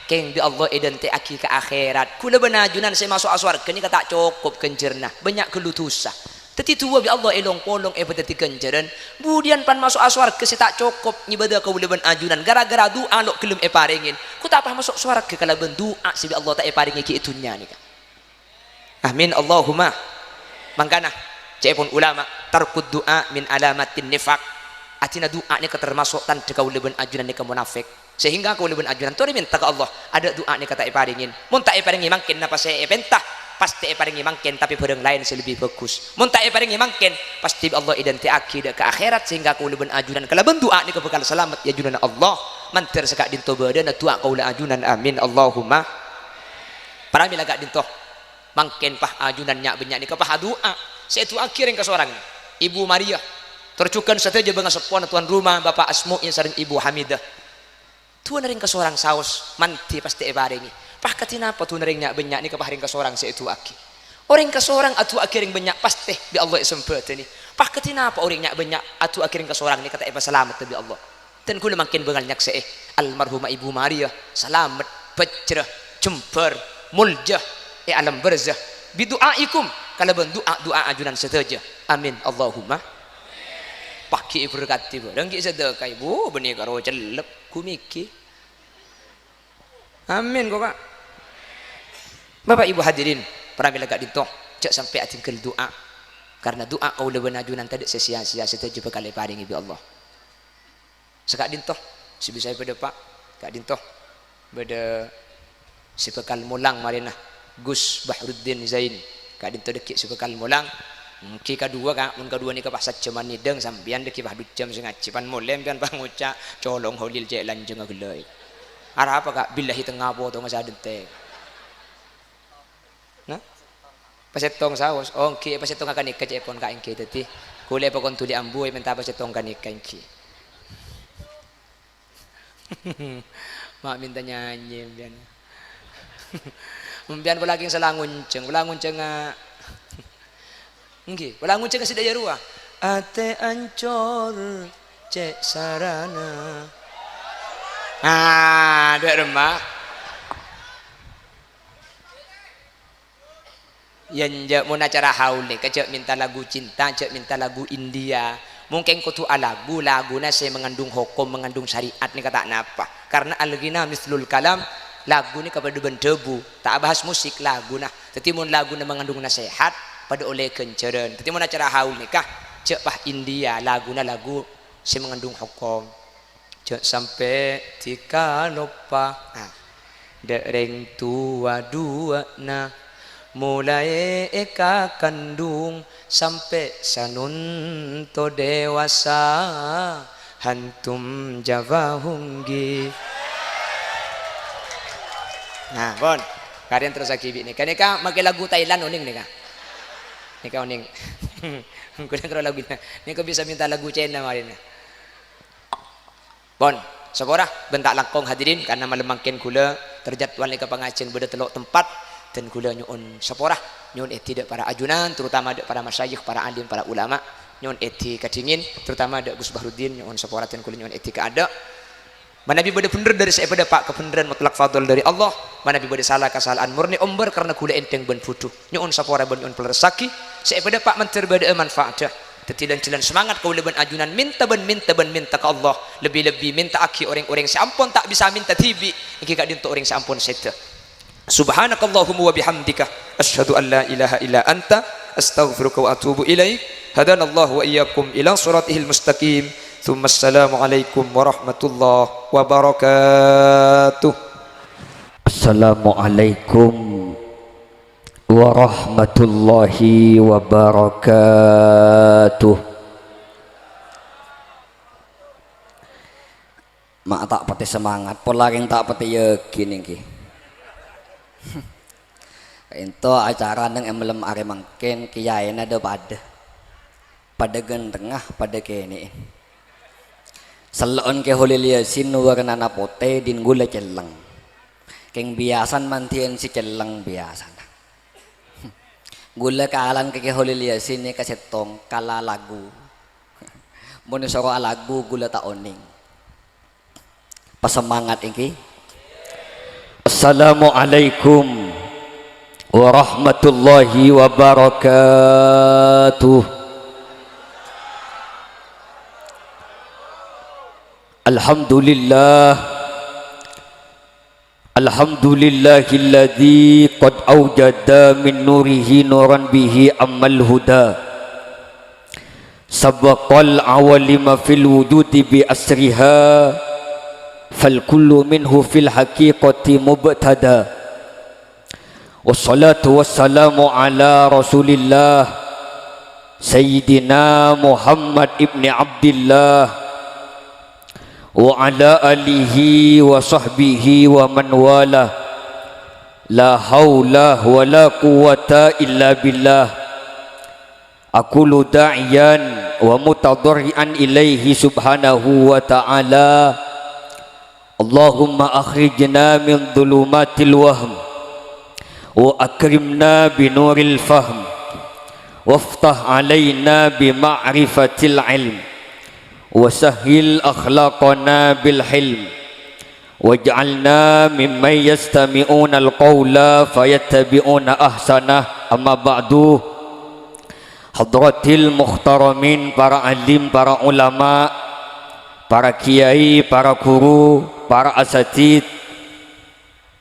Keng di Allah edan te aki ke akhirat. Kula benajunan saya masuk aswarga ni kata cukup kencerna. Banyak kelutusa. Teti tua bi Allah elong polong teti kenceran. Kemudian pan masuk aswarga saya tak cukup nyibadah kau udah benajunan. Gara-gara doa lo kelum paringin. Ku tak apa masuk aswarga kalau bendoa si Allah tak paringi ki itunya ni. Amin Allahumma. Mangkana cepon ulama tarkud doa min alamatin nifaq. Atina doa ni termasuk tan kau udah benajunan ni ke munafik. Sehingga kau lebih ajunan tu minta ke Allah ada doa ni kata iparingin mun tak iparingi mangkin napa saya ipentah pasti iparingi mangkin tapi barang lain lebih bagus mun tak iparingi mangkin pasti Allah identiaki ke akhirat sehingga kau lebih ajunan kalau doa ni kebekal selamat ya ajunan Allah mantir sekak dinto badana doa kau la ajunan amin Allahumma para mila gak dinto mangkin pah ajunan nyak benyak ni kepah doa saya tu akhirin ke seorang Ibu Maria tercukan saja benga sepuan tuan rumah Bapak Asmu yang sering Ibu Hamidah tuan ring ke seorang saus manti pasti barengi pah katina apa tuan ringnya banyak ni keparing ke seorang seitu aki orang ke seorang atu akiring banyak pasti bi Allah sempet ni pah katina apa orangnya banyak atu akiring ke seorang ni kata eba selamat bi Allah dan kula makin bengal nyak se almarhumah Ibu Maria selamat pecrah jemper muljah alam barzah bi doaikum kalau doa doa ajunan saja amin Allahumma pakai berkati barang ki sedekah ibu benih karo celep kumiki amin kok Pak Bapak Ibu hadirin para bilaga dito cek sampai atingkel doa karena doa kau lebih najunan tadi sia-sia setuju bekali paring ibu Allah sekak dinto si bisa pada Pak kak dinto beda si bekal mulang marina Gus Bahruddin Zain kak dinto dekik si bekal mulang ki kedua kak mun kedua ni ke pasat cuman nideng sambian deki bahdut jam sing ngajipan molem pian panguca colong holil cek lanjeng gelai arah apa kak billahi tengah po to masa dente nah pasetong saus oh ki pasetong akan ikat cepon kak engke tadi kule pa kon tuli ambu minta pasetong kan ikat engke mak minta nyanyi pian mbian lagi selangun ceng nggih, wala ngunceng si daya ruah. Ate ancor cek sarana. Ah, dek remah. Yang mun acara haul ni, kecek minta lagu cinta, cek minta lagu India. Mungkin kutu lagu-laguna saya mengandung hukum, mengandung syariat ni kata apa? Karena al-ghina mislul kalam, lagu ni kepada debu. Tak bahas musik lagu nah. Tetapi mun lagu na mengandung nasihat pada oleh kenceran. Tetapi mun acara haul nikah cek pah India laguna lagu si mengandung hukum. Cek sampai tika lupa. Dereng tua dua na mulai eka kandung sampai sanun to dewasa hantum jawa hunggi. Nah, bon. Kalian terus akibi nih. Kan nika make lagu Thailand uning nika. Nika uning. Kuda karo lagu nika bisa minta lagu China marin. Bon, sepora bentak langkong hadirin karena malemangkin kula terjadwal nika pengajian beda telok tempat dan kula nyuun sepora nyuun tidak para ajunan terutama para masyayikh, para alim, para ulama nyuun kadingin terutama Gus Bahruddin nyuun sepora dan kula nyuun ka ada. Manabi bade bener dari saya pada Pak kebenaran mutlak fadl dari Allah. Manabi bade salah kesalahan murni omber karena kula enteng ben futuh. Nyuun sapora ben nyuun pelerasaki. Saya pada Pak mentir bade manfaatnya. Tetilan-tilan semangat kau leban ajunan minta ke Allah. Lebih-lebih minta aki orang-orang seampun tak bisa minta tibi. Iki kak dinto orang seampun seta. Subhanakallahumma wa bihamdika asyhadu an la ilaha illa anta astaghfiruka wa atubu ilaik. Hadanallahu wa iyyakum ila siratihil mustaqim. Assalamualaikum warahmatullahi wabarakatuh. Assalamualaikum warahmatullahi wabarakatuh. Mak tak pati semangat, polaring tak pati yakin iki. Ento acara nang emlem are mangken kiyaina do pada. pada tengah pada kene salon ke holil yasin warna napote din gula celeng keng biasan mantien si celeng biasan gula kalan ke holil yasin ni kasetong kala lagu mun soro lagu gula ta oning pasemangat iki. Assalamualaikum warahmatullahi wabarakatuh. Alhamdulillah Alhamdulillahilladzi qad awjada min nurihi nuran bihi ammal huda sabaqal awalima fil wujudi bi asriha fal kullu minhu fil haqiqati mubtada wassalatu wassalamu ala rasulillah sayyidina Muhammad ibni Abdillah wa ala alihi wa sahbihi wa man wala la haula wa la quwata illa billah aqulu da'iyan wa mutadarrian ilaihi subhanahu wa ta'ala Allahumma akhrijna min dhulumatil wahm wa akrimna binuril fahm waftah alaina bima'rifatil ilm wasahil akhlaqana bil hilm waj'alna mimman yastami'una alqawla fayattabi'una ahsanah amma ba'du. Hadratil muhtaramin, para alim, para ulama, para kiai, para guru, para asatid,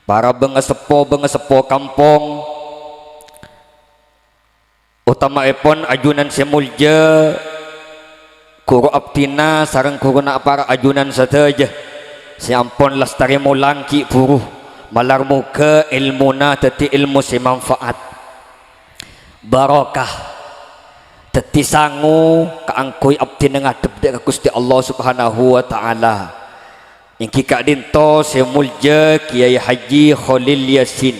para bengesepo kampung, utamaipun ajunan semulja guru abdina sareng guruna para ajunan sateja siampun lestari mulangki buruh malar muga ilmuna teti ilmu semanfaat barokah teti sangu kaangkoy abdina ngadep dek Gusti Allah subhanahu wa ta'ala ingki kak dinto semulja Kiai Haji Khalil Yasin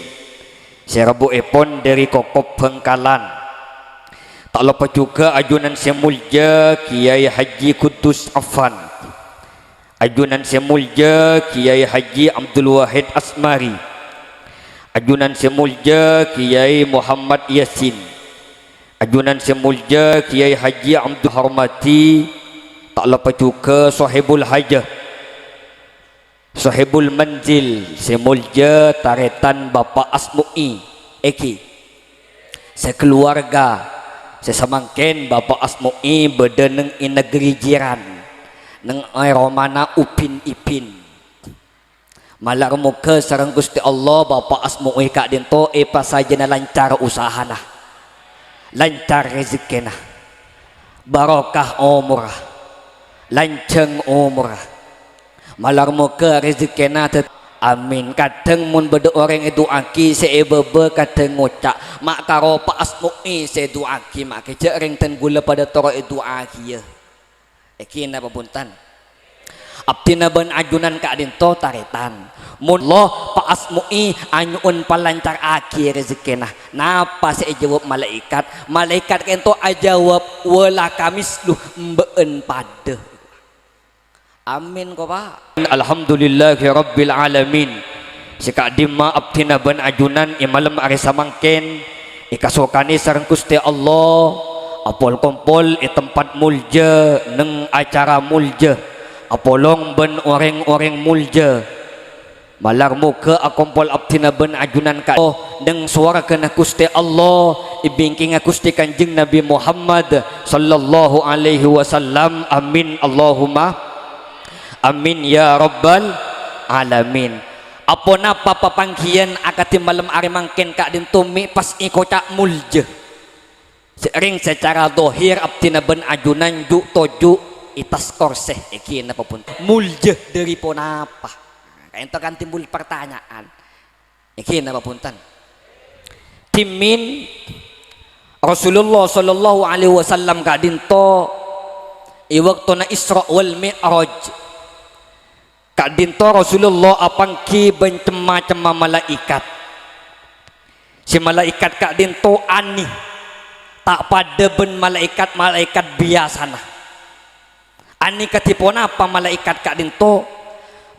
serabu epon dari Kokop Bengkalan. Tak lupa juga ajunan semulja Kiai Haji Kudus Affan, ajunan semulja Kiai Haji Abdul Wahid Asmari, ajunan semulja Kiai Muhammad Yasin, ajunan semulja Kiai Haji Abdul Hormati. Tak lupa juga sahibul hajah, sahibul manzil semulja Taretan Bapak Asmu'i Eki sekeluarga sesamangken Bapak Asmu'i bedeneng in negeri jiran neng aeromana upin ipin malar muka sareng Gusti Allah Bapak Asmu'i kak dinto epa saja na lancar usahana lancar rezekina barokah umrah lanceng umrah malar muka rezekina amin. Kadang mun beda orang itu aki seebebe kadang ngocak mak karo Pak Asmu'i se doaki mak keje ring ten gula pada toro itu aki ya ekin apa punten abdina ben ajunan ka dinto taretan mun Allah Pak Asmu'i anyun palancar aki rezekina napa se jawab malaikat kento ajawab wala kamis luh mbeen pada. Amin ko Pak. Alhamdulillahi rabbil alamin. Sikak dimma abdina ban ajunan imalam ari samangken ikasokani sareng Gusti Allah apol kompol tempat mulja neng acara mulja apolong ben orang-orang mulja malar muka akompol abdina ban ajunan ka neng suara kana Gusti Allah ibingking Gusti Kanjeng Nabi Muhammad sallallahu alaihi wasallam. Amin Allahumma amin ya rabbal alamin. Apa napa papangkian akati malam ari mangken kak dintumi pas ikocak mulje sering secara dohir abdina ben ajunan ju toju itas korseh ekin apa pun mulje dari pon apa ento kan timbul pertanyaan ekin apa punten timin Rasulullah sallallahu alaihi wasallam kak dinto iwaktuna Isra wal Mi'raj kak dinto Rasulullah apangki bencema-cema malaikat si malaikat kak dinto ani tak pada ben malaikat biasa nah. Ani katipon apa malaikat kak dinto?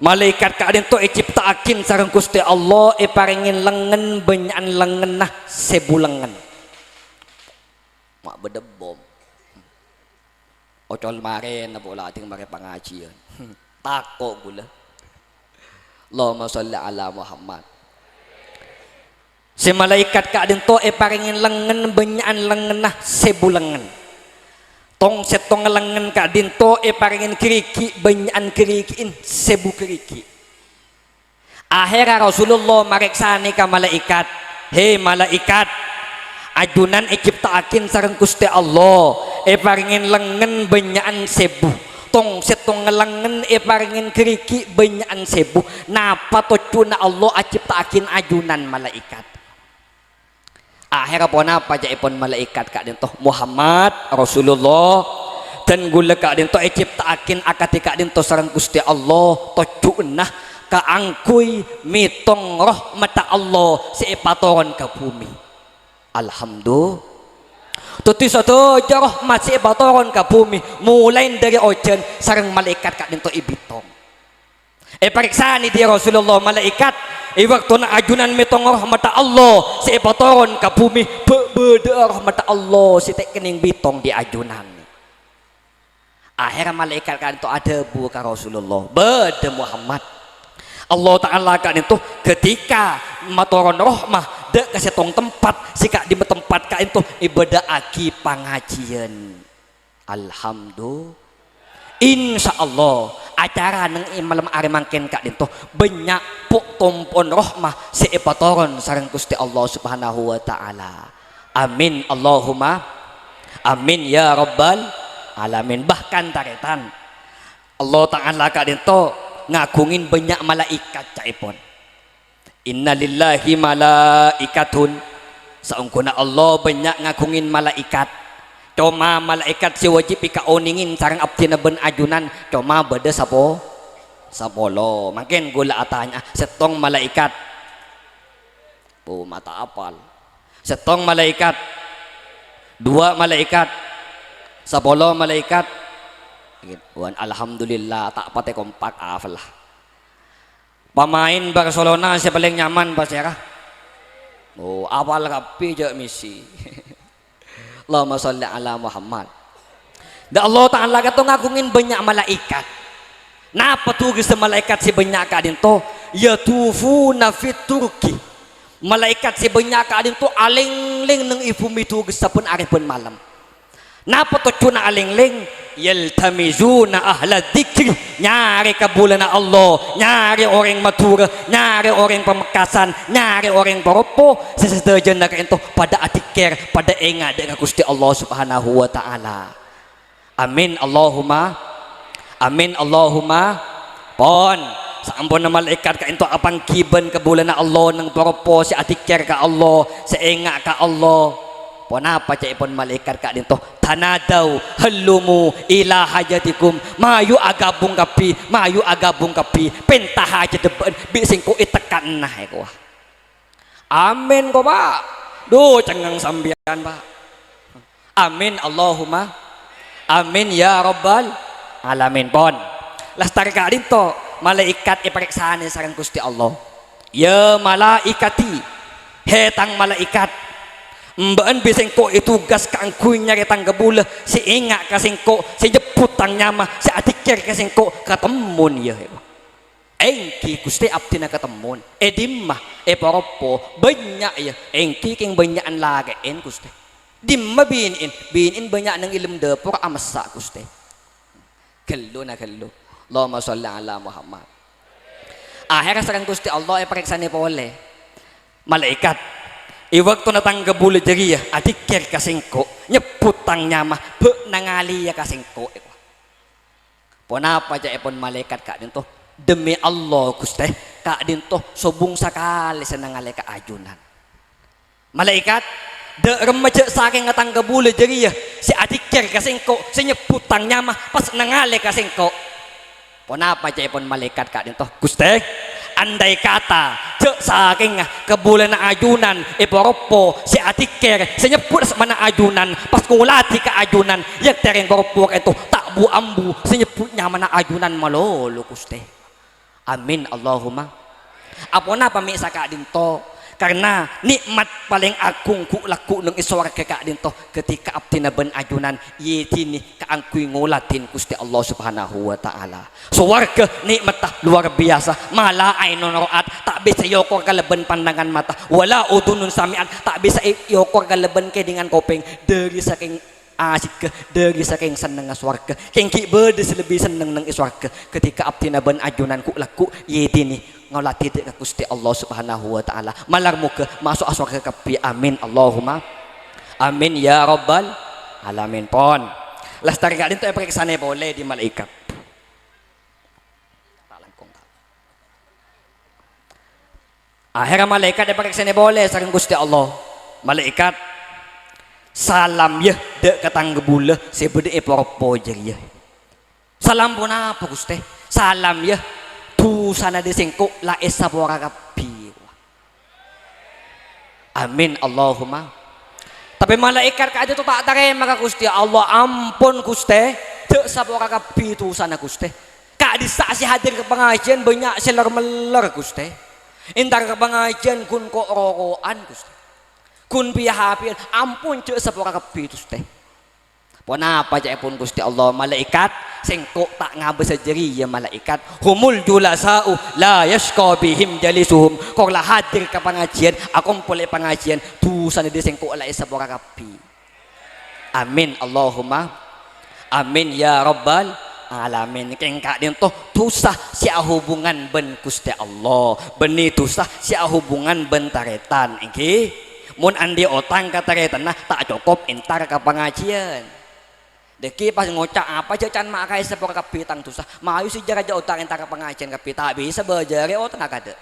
Malaikat kak dinto ciptaakin sareng Gusti Allah paringin lengan benyan lengan nah sebulengan. Mak bedebom. Ocol mare na bola ting mare pangajian. Tako gula. Allahumma sholli ala Muhammad. Si malaikat kak dinto paringin lengan benyan lengan nah sebulengan. Tong setong lengan kak dinto paringin keriki benyan kerikiin sebu keriki. Akhirnya Rasulullah mareksani ka malaikat. Hei malaikat, ajunan ciptaakin sareng Gusti Allah paringin lengan benyan sebu. Tong setong lengan paringin keriki benyan sebu. Napa tocuna Allah ciptaakin ajunan malaikat. Akhirnya pon apa jaipon malaikat kak dinto Muhammad Rasulullah dan gula kak dinto ciptaakin akati kak dinto sareng Gusti Allah tocuna kaangkuy mitong rahmat Allah seipatoron ka bumi. Alhamdulillah. Tuti satu rahmat seipatoron ka bumi mulai dari ojen sareng malaikat kak dinto ibitong. Pariksani di Rasulullah malaikat waktu na ajunan mitong rahmat Allah si ipatoron ka bumi beda rahmat Allah si tek kening bitong di ajunan. Akhirnya malaikat kan itu ada bu ka Rasulullah beda Muhammad. Allah Ta'ala kan itu ketika matoron rahmah dek kasetong tempat si kak di tempat kak itu ibadah aki pangajian. Alhamdulillah. Insya Allah acara nang malam ari mangken kak dinto banyak pok tompon rahmah seipatoron sareng Gusti Allah Subhanahu wa taala. Amin Allahumma amin ya rabbal alamin. Bahkan taretan Allah Ta'ala kak dinto ngagungin banyak malaikat caipon. Innalillahi malaikatun saungkuna Allah banyak ngagungin malaikat. Cuma malaikat si wajib ika oningin sarang abdi na ben ajunan cuma beda sapolo makin gula atanya setong malaikat mata apal setong malaikat dua malaikat sapolo malaikat wan alhamdulillah tak pate kompak afalah pemain Barcelona siya paling nyaman pas ya apal kapi je misi. Allahumma sholli ala Muhammad. Da Allah Ta'ala kato ngagungin banyak malaikat. Napa tugas malaikat si banyak ka dinto? Yatufuna fit turki. Malaikat si banyak ka dinto aling-ling nang ifumi tugas sa pun aripun malam. Napa to cuna aling-ling? Yaltamizuna ahla dzikri. Nyari kabulan na Allah, nyari orang matura, nyari orang pamekasan, nyari orang paropo sesedajan na kaento pada atikir, pada enga dengan Gusti Allah Subhanahu wa taala. Amin Allahumma amin Allahumma pon sampun na malaikat kaento apang kiban kabulan na Allah nang paropo si atikir ka Allah, sa enga ka Allah. Pon apa caipon malaikat ka dinto tanadaw halumu ila hajatikum mayu agabung kapi pentaha aja deben bising ko itekan nah ko. Amin ko Pak. Duh cengang sambian Pak. Amin Allahumma amin ya rabbal alamin pon. Lastari ka dinto malaikat ipariksaan sareng Gusti Allah. Ya malaikati hetang malaikat mbaan bising ko itugas ka angkuy nyari tanggabula si inga kasing ko si jeputang nyama si atikir kasing ko katemun ya engki Gusti abdi na katemun dimah paropo banyak ya engki king banyaan lagain Gusti dimma binin banyak nang ilm dapur amasa Gusti kello na kello. Allahumma sholli ala Muhammad. Akhirnya sareng Gusti Allah pariksani pole malaikat iwaktu natang gabula jari ya adikir kasingko nyeputang nyama be nangali ya kasingko ponapa ja epon malaikat kak dinto demi Allah Gusti kak dinto sobung sakali sa nangali ka ajunan malaikat de remaja saking natang gabula jari ya si adikir kasingko si nyeputang nyama pas nangali kasingko ponapa ja epon malaikat kak dinto Gusti andai kata cek saking kebulan ajunan iporopo si atiker senyebut mana ajunan pas ngulati ke ajunan yak tereng koropok itu tak bu ambu senyebutnya mana ajunan malolo Gusti. Amin Allahumma. Apona pamisa Kak Dinto karena nikmat paling agung ku laku nang iswarga Kak Dinto ketika abdi na ben ajunan yetini kaangkuy ngulatin Gusti Allah Subhanahu wa taala. Swarga nikmat luar biasa, mala ainon roat tak bisa yokor kaleben pandangan mata, wala udunun samian tak bisa yokor kaleben ke dengan kopeng dari saking asik dari saking seneng swarga. Kengki bedes lebih seneng nang iswarga ketika abdi na ben ajunan ku laku yetini ngolati ke Gusti Allah Subhanahu wa taala. Malar muka masuk aswarga kapi. Amin Allahumma. Amin ya rabbal alamin pon. Lastari Kak Dinto periksane boleh di malaikat. Akhirnya malaikat periksane boleh saking Gusti Allah. Malaikat salam ya dek katang gebule sebede eporopo jer ya. Salam pun apa Gusti? Salam ya tu sana disengkuk la esa bora kapi. Amin Allahumma. Tapi malaikat ka itu tak terima ka Gusti Allah, ampun Gusti dek sabora kapi tu sana Gusti. Kak disaksi hadir ke pengajian banyak seler meler Gusti. Intar ke pengajian kun kok rokokan Gusti. Kun pihapian ampun dek sabora kapi Gusti. Pon apa aja pun Gusti Allah malaikat sengkok tak ngabe sejeri ya malaikat humul julasau la yashqa bihim jalisuhum kok lah hadir ke pengajian aku boleh pengajian tu sana dia sengkok la sabora kapi. Amin Allahumma. Amin ya rabbal alamin. Keng Kak Dinto tusah sia hubungan ben Gusti Allah beni tusah sia hubungan ben taretan nggih mun andi otang ka taretan nah tak cukup entar ke pengajian. Deki pas ngocak apa jajan mak kai sepor kapi tang tusah mayu si jaraja otak entar pengajian kapi tak bisa bejare otak kada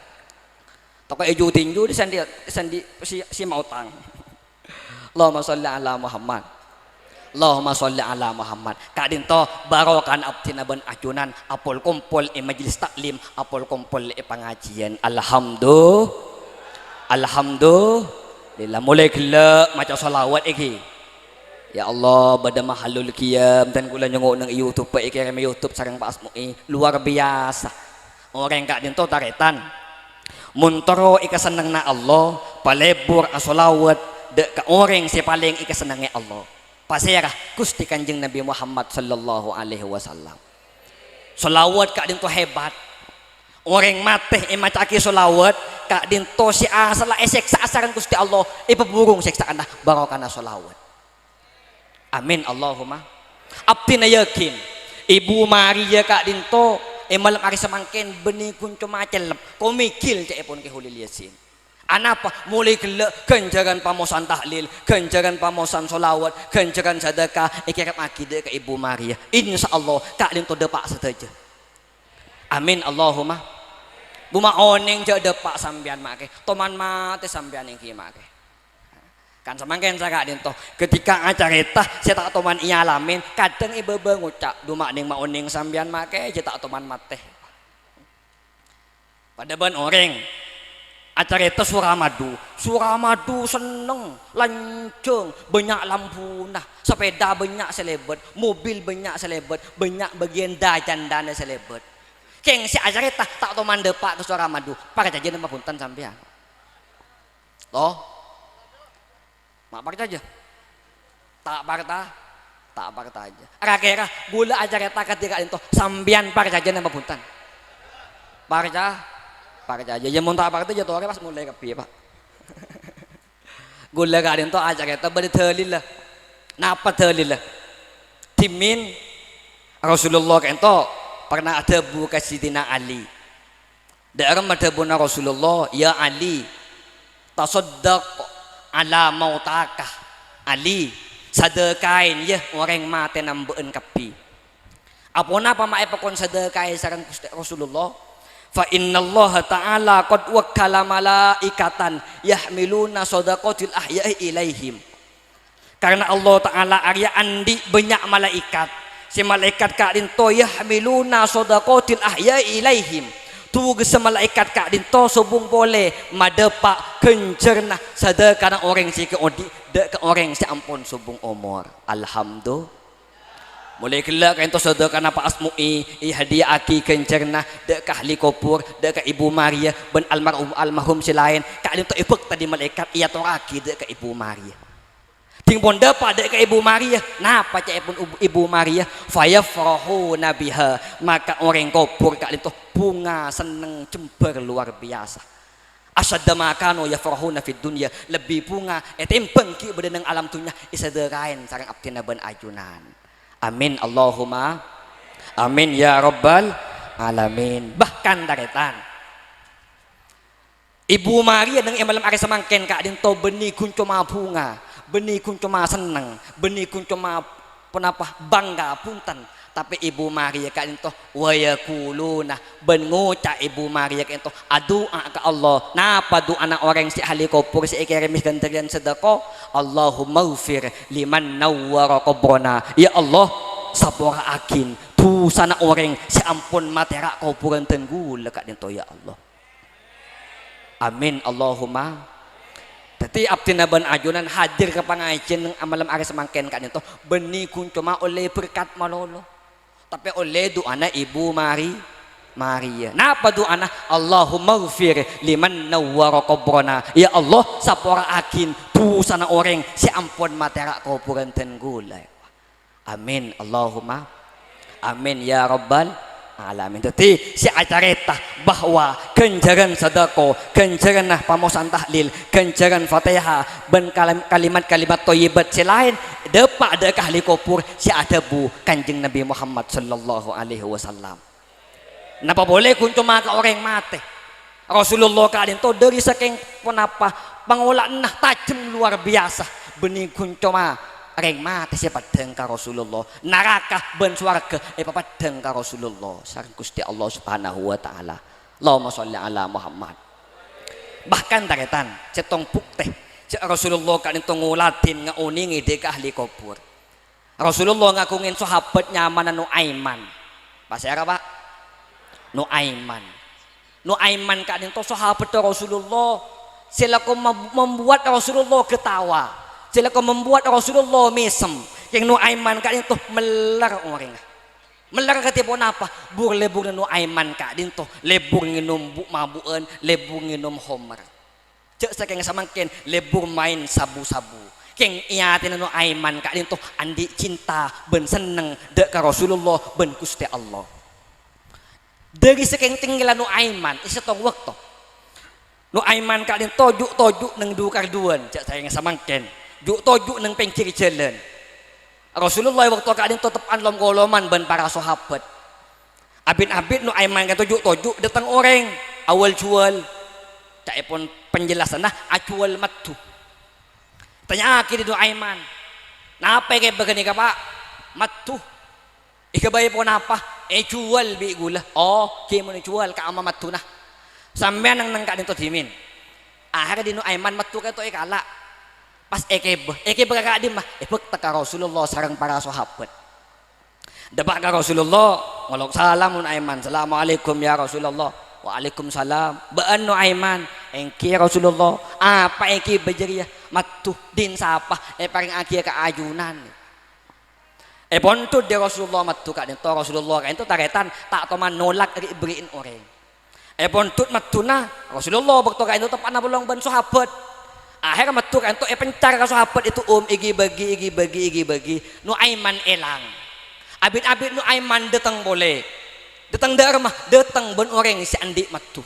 toko eju tinju di sandi si mau tang. Allahumma sholli ala Muhammad. Allahumma sholli ala Muhammad. Kak Dinto barokan abdi na ben ajunan apol kumpul majlis taklim apol kumpul pengajian. Alhamdulillah mulai gelak maca selawat iki. Ya Allah pada mahalul qiyam dan kula nyengok nang YouTube pa ikirim YouTube sareng Pak Asmui luar biasa. Orang Kak Dinto taretan muntoro ikaseneng na Allah palebur asolawat dek ka orang si paling ikasenenge Allah. Pasirah Gusti Kanjeng Nabi Muhammad sallallahu alaihi wasallam. Solawat Kak Dinto hebat. Orang mati macaki solawat Kak Dinto si asala eseksa asaran Gusti Allah ipaburung seksaan nah barokana solawat. Amin Allahumma. Abdi na yakin Ibu Maria Kak Dinto malam hari semangkin benih kunco macel komikil cek pun ke hulil yasin. Anapa mulai gelak kenjaran pamosan tahlil, kenjaran pamosan solawat, kenjaran sedekah ikirat akidah ke Ibu Maria. Insya Allah Kak Dinto depak saja. Amin Allahumma. Buma oneng je depak sambian make, toman mate sambian yang kimake. Kan semangken saya Kak Dinto ketika acara itah saya tak toman iya alamin kadang ibebe ngucap dumak ning maoning sambian make saya tak toman mateh pada ban orang acara itah Suramadu seneng lancung banyak lampu nah sepeda banyak selebet mobil banyak selebet banyak bagian dajan dana selebet keng si acara itah tak toman depak ke Suramadu para jajan nama punten sambian loh. Mak parta aja, tak parta aja. Kira-kira gula aja kita ketika itu sambian parta aja nama punten. Parta aja. Jangan tak parta aja tuh orang pas mulai kepi pak. Gula kadin tuh aja kita bertelil lah. Napa telil lah? Timin Rasulullah kan tuh pernah ada buka Sidina Ali. Daerah madhabuna Rasulullah ya Ali tasaddaq ala mautakah Ali sadekain ya orang mati nambeun kapi apona pamae pakon sadekain sareng Gusti Rasulullah fa innallaha ta'ala qad wakkala malaikatan yahmiluna sadaqatil ahya'i ilaihim karena Allah Ta'ala arya andi banyak malaikat si malaikat Kak Dinto yahmiluna sadaqatil ahya'i ilaihim tugas malaikat kak dinto subung boleh madepak kencerna sadekana orang si ke odi dek ke orang si ampun subung umur alhamdulillah mulai kelak ento sadekana pa asmui hadiah aki kencerna dek ka ahli kopur dek ka ibu Maria ben almarhum si lain kak dinto ipek tadi malaikat iya toraki dek ka ibu Maria ting bonda pada ke ibu Maria napa cak ibu Maria fayafrahu nabiha maka orang kopur kak itu bunga seneng cember luar biasa asadda makano yafrahuna fid dunya lebih bunga etempeng ki bedeneng alam dunya isaderain sareng abdina ben ajunan amin Allahumma amin ya rabbal alamin bahkan daretan ibu Maria dengan emalam ari semangken kak dinto benih kuncuma bunga benih kun cuma seneng benih kun cuma penapa bangga punten tapi ibu Maria kan itu wayakuluna ben ngucap ibu Maria kan itu doa ke Allah napa doa anak orang si ahli kopur si ikiremis ganterian sedekah Allahumma ghfir liman nawwara qabrana ya Allah sapora akin tu sana orang si ampun matera kuburan tenggul kak itu ya Allah amin Allahumma tapi abdina ben ajunan hadir ke pengajian amalam ari semangken kan itu benih kun cuma oleh berkat malolo tapi oleh doana ibu Maria napa doana Allahumma ghfir liman nawwara qabrana ya Allah sapora akin tu sana orang si ampun matera kuburan tenggulai amin Allahumma amin ya rabbal alamin. Jadi si acareta bahwa kenjaran sedekah, kenjaran pamosan tahlil, kenjaran Fatihah, ben kalimat-kalimat thayyibat selain depak ada ahli kopur si adabu Kanjeng Nabi Muhammad sallallahu alaihi wasallam. Napa boleh kun cuma ke orang mati. Rasulullah kadin to dari saking penapa pangolaan nah tajam luar biasa benih kun cuma reng mati siapa dengka Rasulullah neraka ben swarga papadeng ka Rasulullah sareng Gusti Allah Subhanahu wa taala. Allahumma sholli ala Muhammad. Bahkan taretan cetong bukti cek Rasulullah kan itu ngulatin ngauningi dek ahli kubur. Rasulullah ngakungin sahabat nyaman Nuaiman. Bahasa Arab Pak. Nuaiman kan itu sahabat Rasulullah silaku membuat Rasulullah ketawa. Silaku membuat Rasulullah mesem yang Nuaiman kan itu melar orang melar ketipun apa lebur Nuaiman kan itu lebur nginum mabuan lebur nginum homer cek saking samangken lebur main sabu-sabu keng iatin Nuaiman kan itu andi cinta ben seneng dek ka Rasulullah ben Gusti Allah dari saking tinggalan Nuaiman isetong waktu Nuaiman kan itu tojuk neng dukar duan cek saking samangken juk tojuk neng pengkiri jalan Rasulullah waktu kadang tetepan lom goloman ban para sahabat abin Nuaiman kan tojuk datang orang awal jual cak pun penjelasan nah acual matu tanya akhir Nuaiman napa kayak begini ka pak matu ikabay po napa jual bi gula oh kimo ni jual ka ama matu nah sampean nang kadang to dimin akhirnya di Nuaiman matu ka to ikala pas ekebe kakadim mah epek ka Rasulullah sareng para sahabat debak ka Rasulullah ngolok salam Nuaiman assalamualaikum ya Rasulullah waalaikumsalam baan Nuaiman engki Rasulullah apa engki bejeriah matuh din sapa paring aki ka ajunan pontud de Rasulullah matuh ka dito Rasulullah ka ento taretan tak toman nolak beriin orang pontud matuna Rasulullah bakto ka ento tepan bulong ban sahabat akhirnya matur ento pencar ka sahabat itu igi bagi Nuaiman elang abit Nuaiman datang boleh datang darmah datang ben orang si andi matu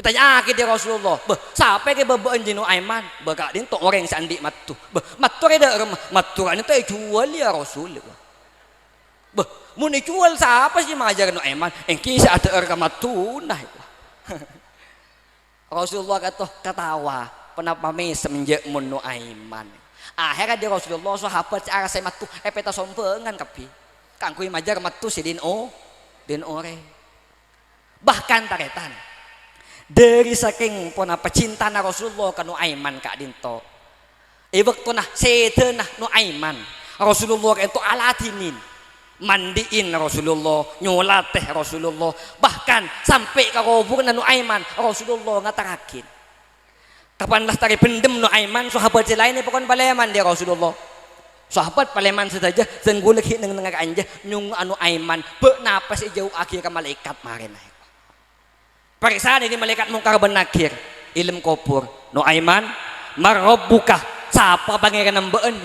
ditanya ke Rasulullah siapa ke babaan di Nuaiman baka din to orang si andi matu matur darmah maturan itu jual ya Rasulullah mun jual siapa sih majar Nuaiman engki sa ada ka matunah Rasulullah katawa kenapa semenjak Nuaiman akhirnya di Rasulullah sahabat si arasai matu peta sombengan kapi kangkui majar matu si din ore bahkan taretan dari saking pona pecinta na Rasulullah ke Nuaiman kak dinto waktu nah sete nah Nuaiman Rasulullah itu alatinin mandiin Rasulullah, nyulateh Rasulullah, bahkan sampai ke kubur Nu Aiman Rasulullah ngatarakin kapan lastari pendem Nu Aiman sahabat lain pokon paleman dia Rasulullah sahabat paleman saja senggulek neng nengak anja nyung anu Aiman be napas jauh akhir ke malaikat marin periksaan ini malaikat mungkar ben nakir ilm kubur Nu Aiman marabbuka siapa pangeran nembeun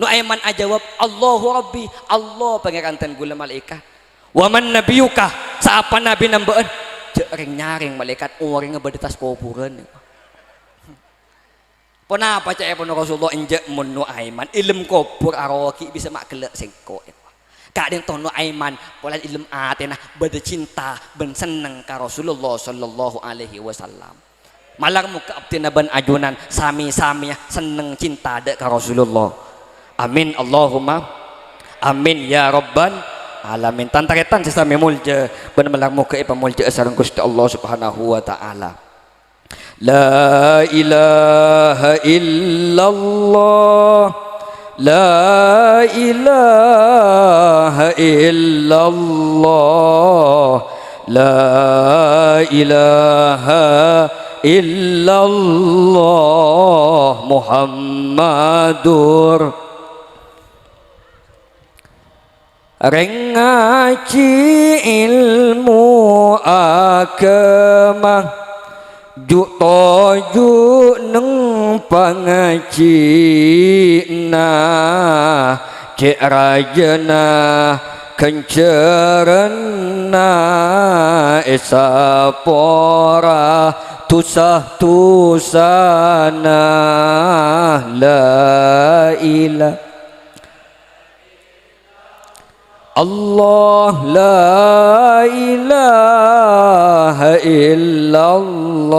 Nu Aiman ajawab Allahu Rabbi Allah pangeran tan gula malaikat wa man nabiyuka siapa nabi nembeun jering nyaring malaikat orang ngebedetas kuburan kenapa cak pun Rasulullah injek mun Nu Aiman ilm kubur aroki bisa mak gelek sengko kak den toh Nu Aiman pola ilm atena bade cinta ben seneng ka Rasulullah sallallahu alaihi wasallam malang muka abdina ben ajunan sami-sami seneng cinta dek ka Rasulullah amin Allahumma amin ya rabban alamin tantaretan sesame mulja ben malang muka ipa mulja sareng Gusti Allah subhanahu wa taala la ilaha illallah la ilaha illallah la ilaha illallah Muhammadur rengaji ilmu agama juk toju neng pangajina cek rajana kencerena esapora tusah tusana la ilaha Allah la ilaha illallah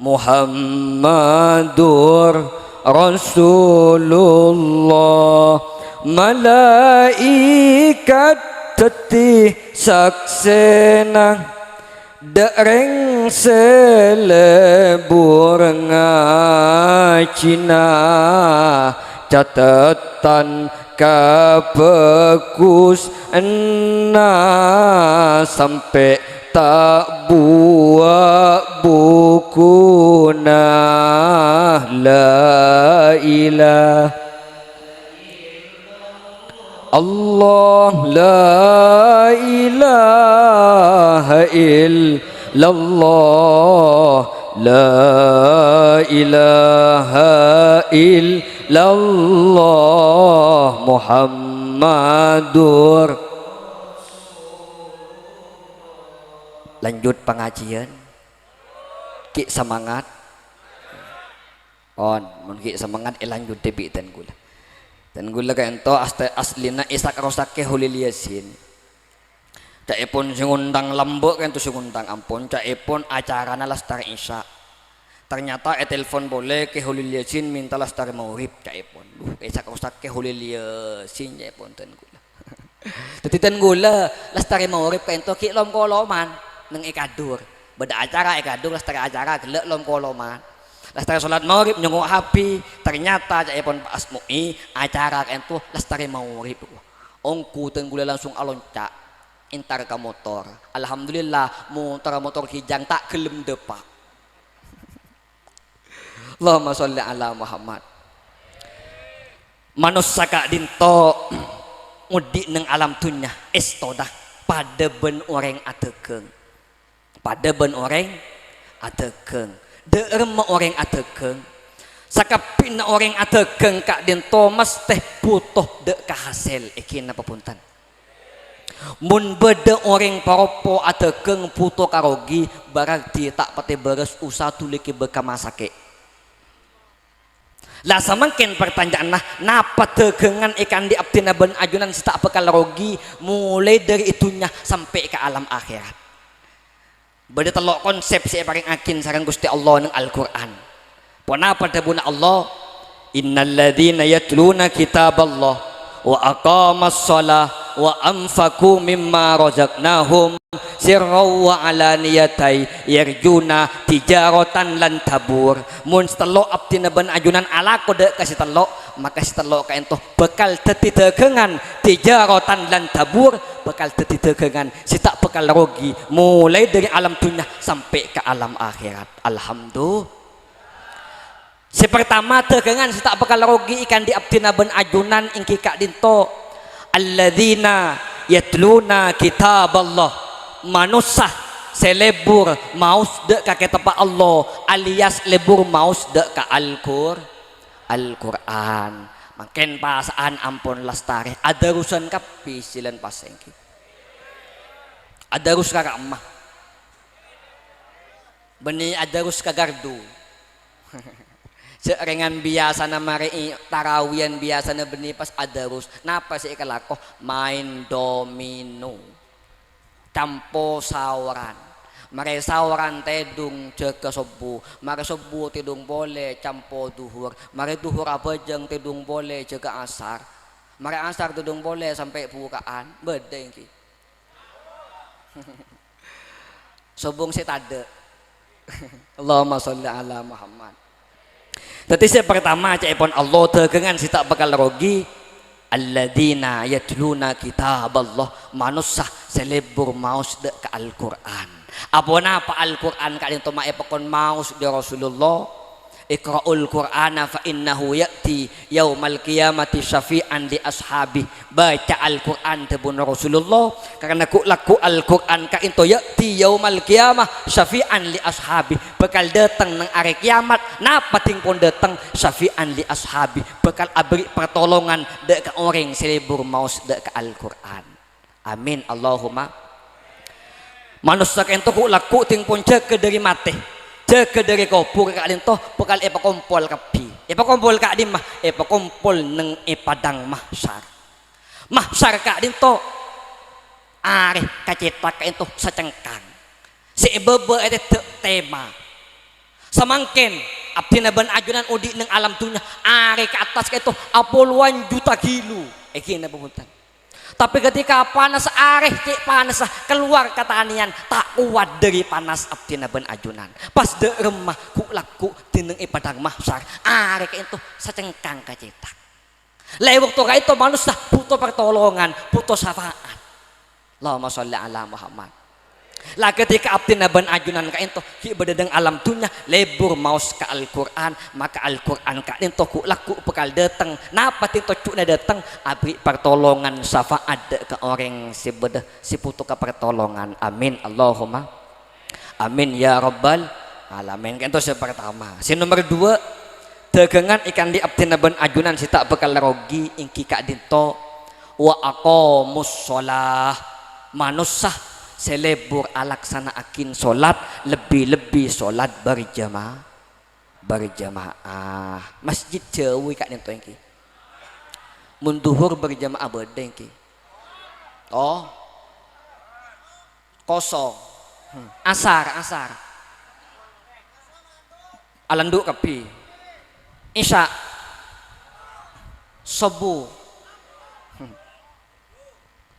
Muhammadur Rasulullah malaikat tetih saksena dereng selebur ngacina catatan kapekus ena sampai tak buat bukuna la ilaha Allah la ilaha illallah la ilaha illallah Muhammadur lanjut pengajian ki semangat on mun ki semangat lanjut debi dan gula kaento aslina isak rosake hulil yasin caipun sing ngundang lembok kan sing ngundang ampun caipun acarana lastari isya ternyata telepon boleh ke hulil yasin minta lastari maurib caipun isak rosake hulil yasin caipun ten gula dadi ten gula lastari maurib kaento ki lom koloman neng ikadur beda acara ikadur lastari acara gelek lom koloman lastari salat maghrib nyengok hapi ternyata caipun asmui acara itu lastari maghrib ongku tenggula langsung alonca intar ka motor alhamdulillah motor hijang tak gelem depak Allahumma sholli ala Muhammad manusia kak dinto ngudi neng alam dunya istodah pada ben orang atekeng derma orang atekeng sakapina orang atekeng kak den Thomas teh butuh dek kahasil ikina papuntan mun beda orang paropo atekeng puto karogi berarti tak pati beres usah tuliki bekamasake lah semakin pertanyaan napa tegengan ikan di abdina ben ajunan tak bekal rogi mulai dari itunya sampai ke alam akhirat beda telok konsep saya paling akin sareng Gusti Allah nang Al-Qur'an. Punapa tabuna Allah innal ladzina yatluna kitaballah wa aqamas shalah wa anfaqu mimma razaqnahum sirra wa alaniyatai yarjuna tijaratan lan tabur. Mun telok abdi naban ajunan ala kode kasih telok, maka si telok ka ento bekal teti tegengan tijaratan lan tabur, bekal teti tegengan si tak bekal rogi mulai dari alam dunia sampai ke alam akhirat. Alhamdulillah. Si pertama tegengan si tak bakal rogi ikan di abdina ben ajunan ingki kak dinto alladzina yatluna kitab Allah manusia selebur maus dek kake tepa Allah alias lebur maus dek ka Al-Quran makin pasaan ampun lastari ada rusan kapi silan pasengki ada rus kakak emah beni ada rus kagardu seringan biasa na mari tarawian biasa na beni pas adarus napa sih kalako main domino campo sawaran mari sawaran tedung jaga sobu mari sobu tedung boleh campo duhur mari duhur apa jeng tedung boleh jaga asar mari asar tedung boleh sampai bukaan beda ki sobong si tade Allahumma sholli ala Muhammad. Tadi saya pertama caipon Allah tegengan si tak bakal rogi alladzina yatluna kitab Allah manusia selebur maus dek ke Al-Quran apa Al-Quran kalian tu maepakon maus di Rasulullah iqra'ul Qur'ana fa innahu ya'ti yaumal qiyamati syafi'an li ashabi baca Al-Quran tebun Rasulullah karena ku laku Al-Quran ka into ya'ti yaumal qiyamah syafi'an li ashabi bakal datang nang hari kiamat napa ting pun datang syafi'an li ashabi bakal abri pertolongan dek ka orang selebur maus dek ka Al-Quran amin Allahumma manusia ka into ku laku ting pun jaga dari mati jaga dari kopur kak lintoh bekal epa kompol kapi epa kompol kak di mah epa kompol neng padang mahsar kak lintoh are kacetak kak lintoh secengkang si bebe itu tema semangkin abdi naban ajunan udi neng alam dunia are ke atas kak itu apoluan juta kilo na pembutan tapi ketika panas areh cek panas keluar katanian tak kuat dari panas abdi naban ajunan pas de remah ku laku tineng padang mahsyar areh itu secengkang kacetak lewat waktu itu manusia butuh pertolongan butuh syafaat Allahumma sholli ala Muhammad lah ketika abdi naban ajunan ka ento ki bededeng alam dunya lebur maus ka Al-Quran maka Al-Quran ka ento ku laku bekal datang napa tinto cuna datang abri pertolongan syafaat ke orang si bede si putu ka pertolongan amin Allahumma amin ya rabbal alamin ento si pertama si nomor 2 tegengan ikan di abdi naban ajunan si tak bekal rogi ingki ka dinto wa aqamus shalah manusia selebur alaksana akin solat lebih-lebih solat berjamaah masjid jauh kak nento engki munduhur berjamaah beda engki oh kosong asar alanduk kapi isya subuh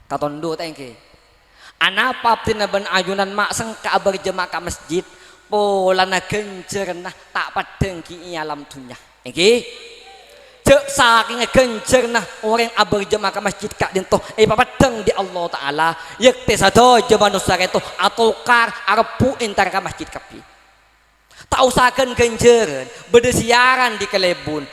katondo tengki anapa abdi naban ajunan makseng ka berjemaah ka masjid polana gencerna tak padeng ki alam dunya iki cek saking gencerna orang berjemaah ka masjid kak dinto papadeng di Allah taala yakti sadojo manusia itu atukar arepu intar ka masjid kapi tak usahakan genceran bede siaran di kelebun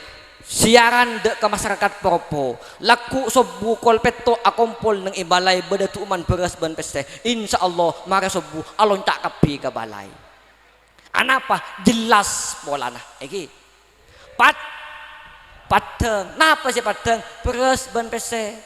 siaran dek ke masyarakat propo laku sobu kolpeto akompol neng ibalai beda tuman beras ban peste insyaallah mara sobu alon tak kapi ke balai anapa jelas polana iki padeng napa sih padeng beras ban peste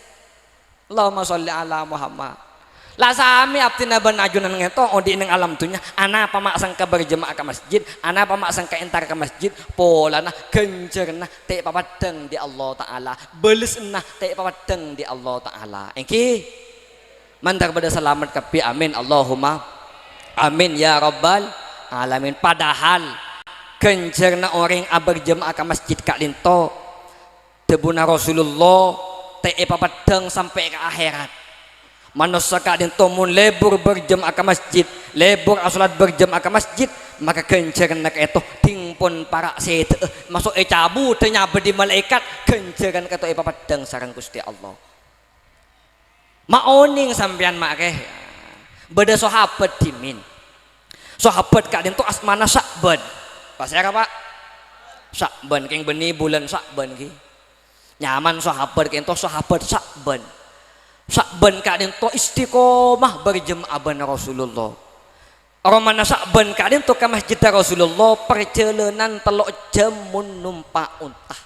Allahumma sholli ala Muhammad lah sami abdi naban ajunan ngetong odi neng alam dunya ana pamaksang ka berjemaah ka masjid ana pamaksang ka entar ka masjid polana gencerna te papadeng di Allah taala belesna te papadeng di Allah taala engki mantar pada selamat kapi amin Allahumma amin ya rabbal alamin padahal gencerna orang berjemaah ka masjid kak linto tebuna Rasulullah te papadeng sampai ke akhirat Manusia kadin tomun lebur berjemaah ke masjid, lebur asolat berjemaah ke masjid, maka kenceran nak itu tingpun para sete masuk cabu tanya bedi malaikat kenceran kata padang sarang Gusti Allah. Maoning sampean make beda sahabat dimin. Sahabat kadin tu asmana Sa'ban. Pasal apa? Sa'ban keng beni bulan Sa'ban ki. Nyaman sahabat kento sahabat Sa'ban. Sa'ban kadin to istiqomah berjemaah ban Rasulullah. Orang mana Sa'ban kadin to ke masjid Rasulullah perjalanan 3 jam mun numpak untah.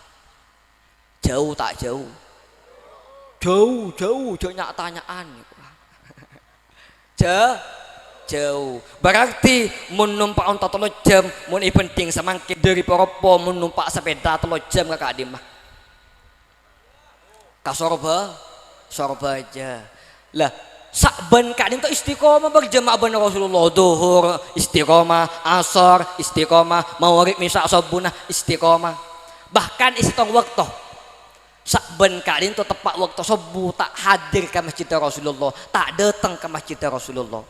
Jauh tak jauh? Jauh tanyaan. Jauh. Berarti mun numpak unta 3 jam mun penting semangkin dari poropo mun numpak sepeda 3 jam kakak dimah. Sorba aja lah. Sa'ban kadin to istiqomah berjemaah ban Rasulullah. Duhur istiqomah, asar istiqomah, maghrib isya subuh istiqomah. Bahkan istong waktu Sa'ban kadin to tepat waktu subuh tak hadir ke masjid Rasulullah, tak datang ke masjid Rasulullah.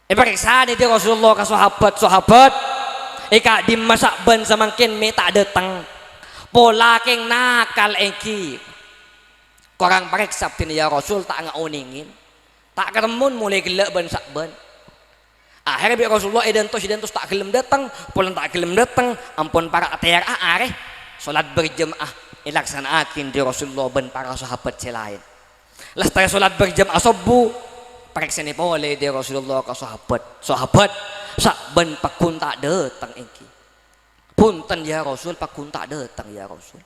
Periksa dia Rasulullah ke sahabat kak di Sa'ban semangkin me tak datang. Pola keng nakal engki. Korang periksa ya Rasul tak ngauningin, tak keremun mulai gelak ban Sa'ban. Akhirnya bi Rasulullah identos tak gelem datang, pulang tak gelem datang, ampun para TRA areh salat berjemaah ilaksanaakin di Rasulullah ban para sahabat selain. Lah setelah salat berjemaah subuh periksa ni boleh di Rasulullah ke sahabat Sa'ban pakun tak datang engki. Punten ya Rasul pakun tak datang ya Rasul.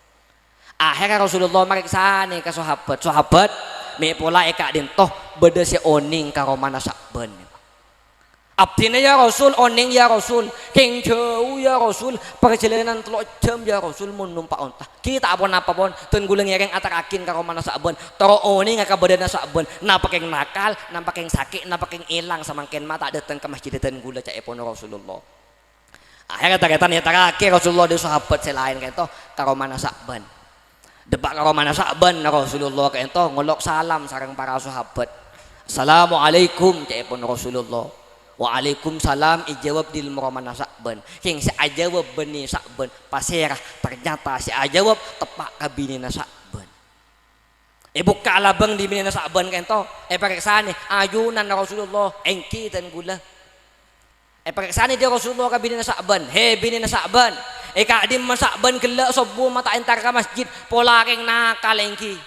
Akhirnya Rasulullah meriksa nih ke sahabat me pola eka dintoh beda si oning karo mana Sa'ban. Abdina ya Rasul, oning ya Rasul, keng jauh ya Rasul, perjalanan 3 jam ya Rasul mun numpak unta. Kita apa pun tungguleng yang atarakin karo mana Sa'ban. Toro oning ka badana Sa'ban, napa keng nakal, napa keng sakit, napa keng ilang samangken mata datang ke masjid tunggula cak epon Rasulullah. Akhirnya kata ya terakhir Rasulullah di sahabat selain kento karo mana Sa'ban. Debak karo mana Sa'ban Rasulullah kento ngolok salam sareng para sahabat. Assalamualaikum cak epon Rasulullah. Waalaikumsalam ijawab di mana Sa'ban. King si ajawab beni Sa'ban pasirah ternyata si ajawab tepak kabinina Sa'ban. Buka labang di binina Sa'ban kento periksa nih ayunan Rasulullah engki dan gula. Periksa nih dia Rasulullah kabinina Sa'ban. Binina Sa'ban kak di Sa'ban gelak subuh mata entar ke masjid pola keng nakal engki.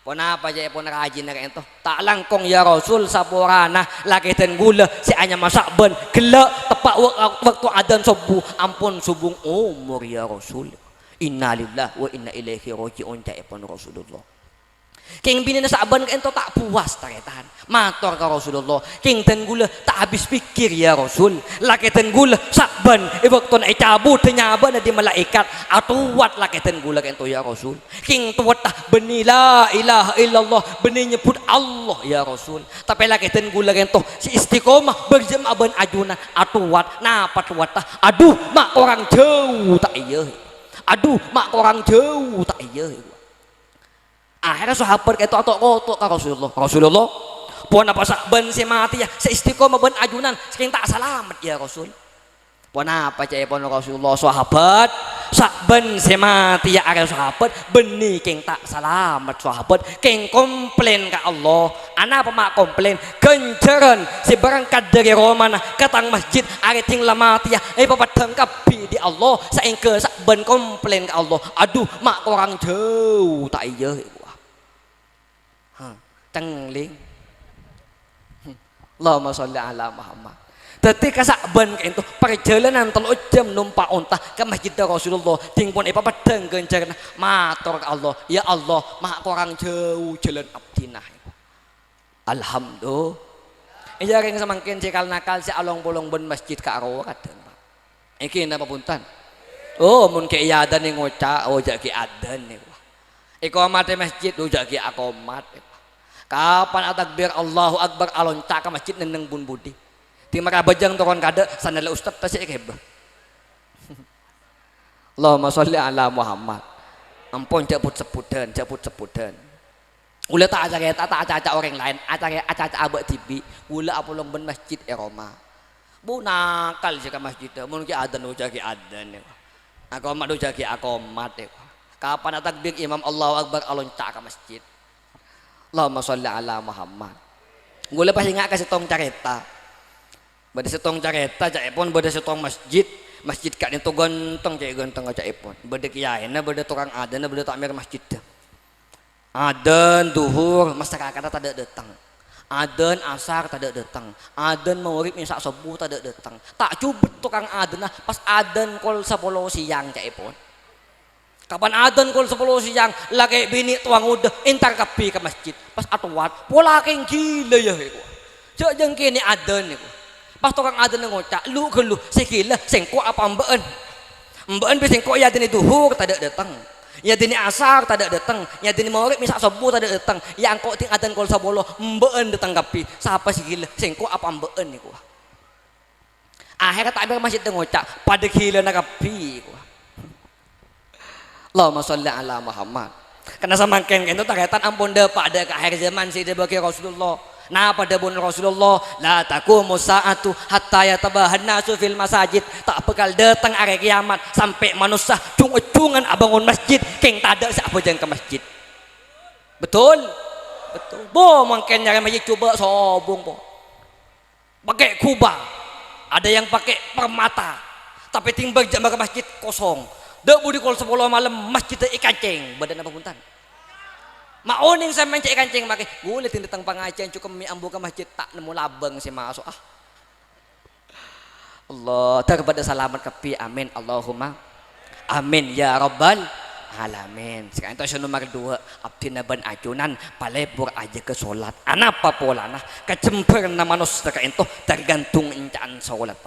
Ponapa aja pon rajin na ento tak langkong ya Rasul sapurana laki ten gula si anya Sa'ban gelak tepak waktu adzan subuh ampun subung umur ya Rasul. Innalillahi wa inna ilaihi raji'un ta pon Rasulullah. King binina Sa'ban ento tak puas taretan matur ka Rasulullah king ten gula tak habis pikir ya Rasul laki ten gula Sa'ban waktu na cabut nyaba na di malaikat atuwat laki ten gula ento ya Rasul king tuwat beni la ilaha illallah beni nyebut Allah ya Rasul tapi laki ten gula ento si istiqomah berjemaah ban ajunan atuwat napa tuwat aduh mak orang jauh tak iya aduh mak orang jauh tak iya. Akhirnya sahabat itu atok kotok ke Rasulullah puan apa Sa'ban si mati ya si istiqomah ban ajunan saking tak selamat ya Rasul. Puan apa caya pun Rasulullah sahabat Sa'ban si mati ya ada sahabat benih king tak selamat sahabat king komplain ke Allah. Anak apa mak komplain kenceran si berangkat dari Romana katang masjid ada ting mati ya papadang kapi di Allah saingke Sa'ban komplain ke Allah aduh mak orang jauh tak iya. Tengling Allahumma sholli ala Muhammad. Ketika Sa'ban itu perjalanan 3 jam numpak unta ke masjid Rasulullah tingpun papadang gencerna matur ke Allah ya Allah mak kurang jauh jalan abdinah. Alhamdulillah iya ring semangkin cikal nakal si along bolong ben masjid ka arwa kadang Pak iki napa punten mun ke iadan ning ngoca ojak ki adan niku iqamat masjid ojak ki aqamat. Kapan takbir Allahu Akbar alonca ke masjid neneng bun budi di marabajang turun kada sandal ustaz tasik kebah. Allahumma sholli ala Muhammad. Ampun ceput sepudan Gula tak acara orang lain, acara abad TV, gula apulong ben masjid Roma. Bu nakal sih ke masjid, mungkin adan ujaki adan. Aku mat ujaki aku mat. Kapan takbir Imam Allahu Akbar alonca ke masjid. Allahumma sholli ala Muhammad. Gula pasti nggak kasih tong careta. Bada setong careta cak pun bada setong masjid kak itu ganteng cak ganteng cak pun. Bada kiai na bada tukang adan bada takmir masjid. Adan duhur masyarakat tak ada datang. Adan asar tak ada datang. Adan maghrib isya subuh tak ada datang. Tak cubit tukang adan nah pas adan kol 10 siang cak pun. Kapan adan kol 10 siang lagi bini tuang udah entar kapi ke masjid. Pas atuat pola keng gila ya iku. Cak jeng kene adan iku. Pas tukang adan ngocak lu ke lu sekila sengko apa mbeen. Mbeen be sengko ya dini duhur tak ada datang. Ya dini asar tak ada datang, ya dini maghrib misal subuh tak ada datang, ya angkau ting adan kol 10 mbeen datang kapi, siapa sih gila, sengko apa mbeen ni kuah. Akhirnya tak masjid ngocak, pada gila nak kapi kuah. Allahumma sholli ala Muhammad. Karena samangken itu takatan ampun dah pada ke akhir zaman si bagi Rasulullah. Nah pada bun Rasulullah la taqumu sa'atu hatta yatabahan nasu fil masajid, tak bakal datang hari kiamat sampai manusia cung-cungan abangun masjid keng tada siapa jangan ke masjid. Betul bo mungkin nyari masjid coba sobong po pakai kubah, ada yang pakai permata tapi timbang jam ke masjid kosong dak budi kol 10 malam masjid ikan ceng badan apa puntan. Mauning saya mencek kancing pakai boleh tindatang pengajian cukup mi ambu ke masjid tak nemu labang si masuk Allah terpada selamat kepi amin Allahumma amin ya rabbal alamin. Sekarang itu nomor 2 abdina ban ajunan palebur aja ke solat anapa pola nah kecemper na manusia itu tergantung incaan solat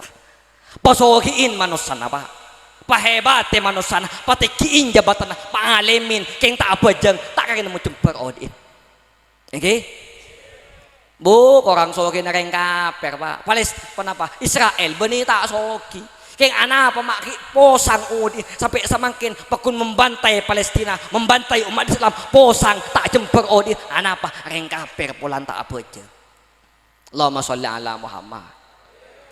pasogiin manusia apa pahebate manusia patikiin jabatan pangalemin keng tak abajang tak kagak nemu jemper odin oke bu orang sogi na reng kaper pak Palestina apa Israel beni tak sogi keng anak apa mak posang odin sampai semakin pakun membantai Palestina membantai umat Islam posang tak jemper odin anak apa reng kaper polan tak abajang. Allahumma sholli ala Muhammad.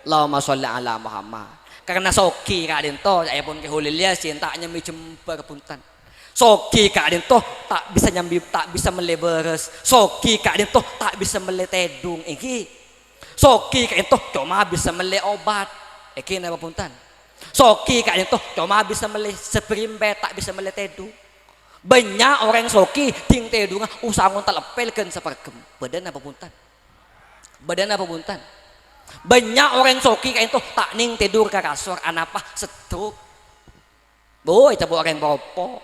Allahumma sholli ala Muhammad. Karena soki kak dento saya pun kehulilnya cintanya mi jemper puntan soki kak dento tak bisa nyambi tak bisa meleberes soki kak dento tak bisa meletedung iki soki kak dento cuma bisa mele obat iki napa puntan soki kak dento cuma bisa mele seprimbe tak bisa meletedung banyak orang soki ting tedunga usangon talepelkeun sapergem badan apa puntan banyak orang soki kayak itu tak ning tidur ke kasur anapa setruk boy itu orang popo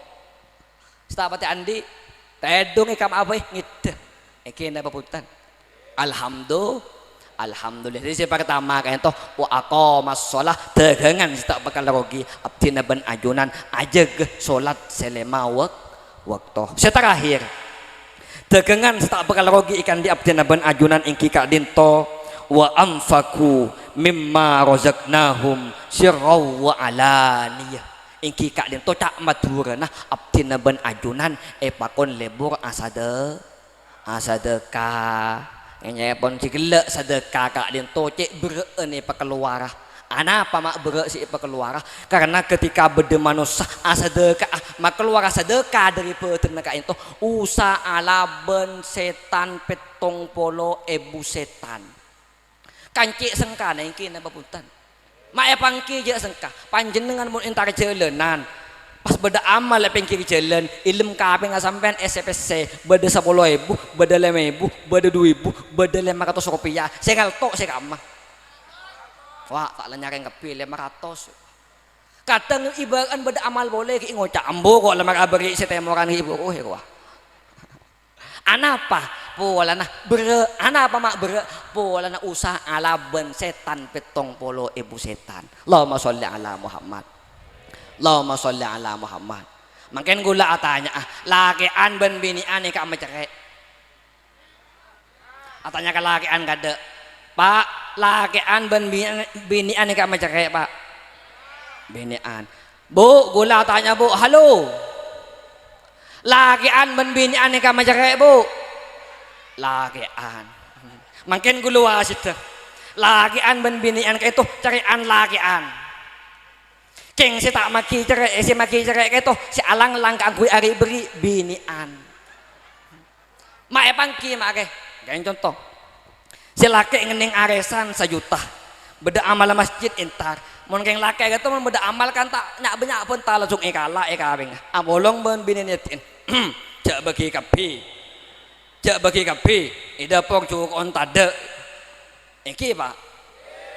setapati andi tedung ikam apa ngide ikin apa putan alhamdulillah jadi si pertama kayak itu wa aqamas shalah tegangan tak bakal rogi abdina ban ajunan aja ke salat selema waktu saya terakhir tegangan tak bakal rogi ikan di abdina ban ajunan ingki kak dinto wa anfaku mimma razaqnahum sirraw wa alaniyah ingki kak den to cak madurana abdina ban ajunan pakon lebur asadeka nya pon cigelek sedekah kak den to cek bereun pakeluarah anapa mak bere si pakeluarah karena ketika bede manusia asadeka mak keluarah sedekah dari peuteuna ka itu usa alaben setan petong polo ebu setan kancik sengka na ingki na papuntan mak pangki je sengka panjenengan mun entar jelenan pas beda amal pengki jalan ilm kape nga sampean SPC beda 10.000 beda 5.000 beda 2.000 beda 500 rupiah saya ngaltok saya kamah wah tak lenyareng kepi 500 kadang ibaran beda amal boleh ki ngocak ambo kok lemar abari setemoran ibu wah anapa pola nah bere anapa mak bere pola na usah alaben setan petong polo ibu setan. Allahumma sholli ala Muhammad. Allahumma sholli ala Muhammad. Makin gula atanya lakian ben binian ka macere atanya ka lakian kada pak lakian ben binian ka macere pak binian bu gula tanya bu halo lakian ben binian ka macere bu lakian. Makin guluwa situ. Lakian ben binian kayak itu carian lakian. Keng si tak maki cerai kayak itu si alang lang kagui ari beri binian. Mae pangki make. Kayak contoh. Si laki ngening aresan 1 juta. Beda amal masjid intar. Mun keng laki gitu mun beda amal kan tak nyak banyak pun tak langsung ikala ikawing. Abolong ben biniatin. Jak bagi kapi. Jak bagi kapi. Ida pok cukup on tade. Iki pak.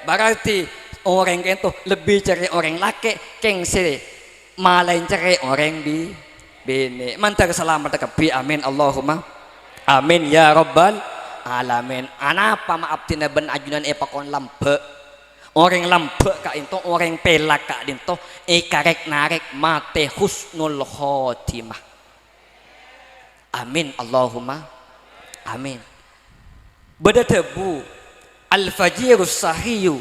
Berarti orang itu lebih cari orang laki keng si malain cari orang bini. Mantar selamat kapi. Amin Allahumma. Amin ya rabbal alamin. Anapa maaf tina ben ajunan epakon lampe. Orang lampe kak itu orang pelak kak itu karek narek mate husnul khotimah. Amin Allahumma. Amin. Beda tebu al-fajirus sahiyu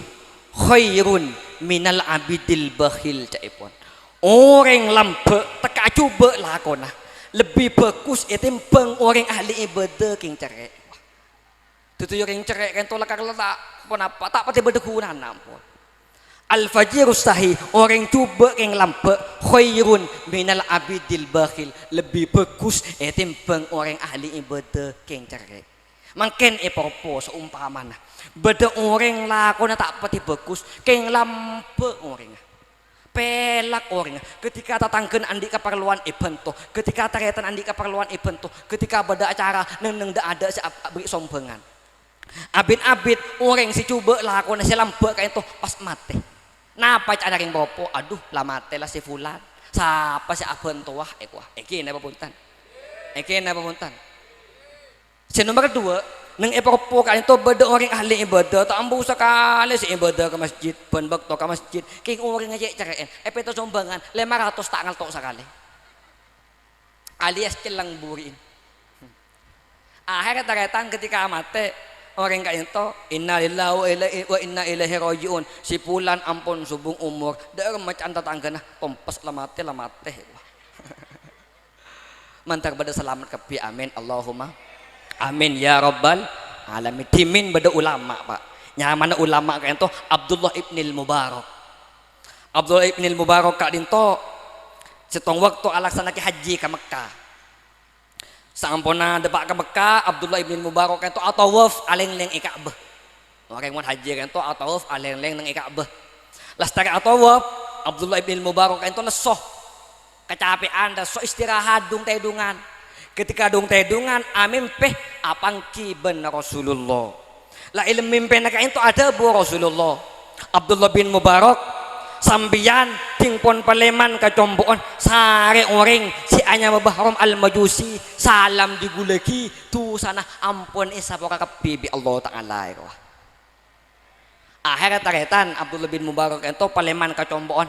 khairun minal abidil bakhil caipun. Orang lampe teka cuba lakona lebih bagus etimbang orang ahli ibadah king cerek. Tutu yang cerek kan tolak kalau tak pun apa tak pati berdegunan ampun. Al-fajirus sahih orang cuba king lampe khairun minal abidil bakhil lebih bagus etimbang orang ahli ibadah king cerek. Mungkin eporpo seumpamana beda orang lakona tak pati bagus king lampe orang. Pelak orang ketika tatangken andi keperluan ibentuh ketika taretan andi keperluan ibentuh ketika beda acara neng dak ada si beri sombengan abid orang si coba lakon si lambe kayak itu pas mati napa cara ring bopo aduh lah mati lah si fulan siapa si abentuh wah iki napa punten si nomor 2 neng epopo kan itu beda orang ahli ibadah tak ambu sekali si ibadah ke masjid ben bakto ke masjid king orang aja carain itu sombangan 500 tak ngaltok sekali alias celang burin akhirnya taretan ketika mati orang kayak itu innalillahi wa inna ilaihi rajiun si pulan ampun subung umur daerah macam tetangga tompes lamate mantar pada selamat kepi amin Allahumma amin ya rabbal alamin. Timin beda ulama pak nyaman ulama kayak itu Abdullah ibnil Mubarak kak dinto setong waktu alaksanaki haji ke Mekah sampuna depak ke Mekah Abdullah ibnil Mubarak kayak itu atawaf aleng-leng Ka'bah orang mau haji kayak itu atawaf aleng-leng nang Ka'bah lastari atawaf Abdullah ibnil Mubarak kayak itu lesoh kecapean lesoh istirahat dung tedungan ketika dong tedungan amin peh apang kiben Rasulullah la ilm mimpen itu ada bu Rasulullah Abdullah bin Mubarak sambian tingpon paleman kecomboon sare orang si anya Bahram al-Majusi salam diguleki tu sana ampun isa poka kepibi Allah Ta'ala akhirnya taretan Abdullah bin Mubarak itu paleman kecomboon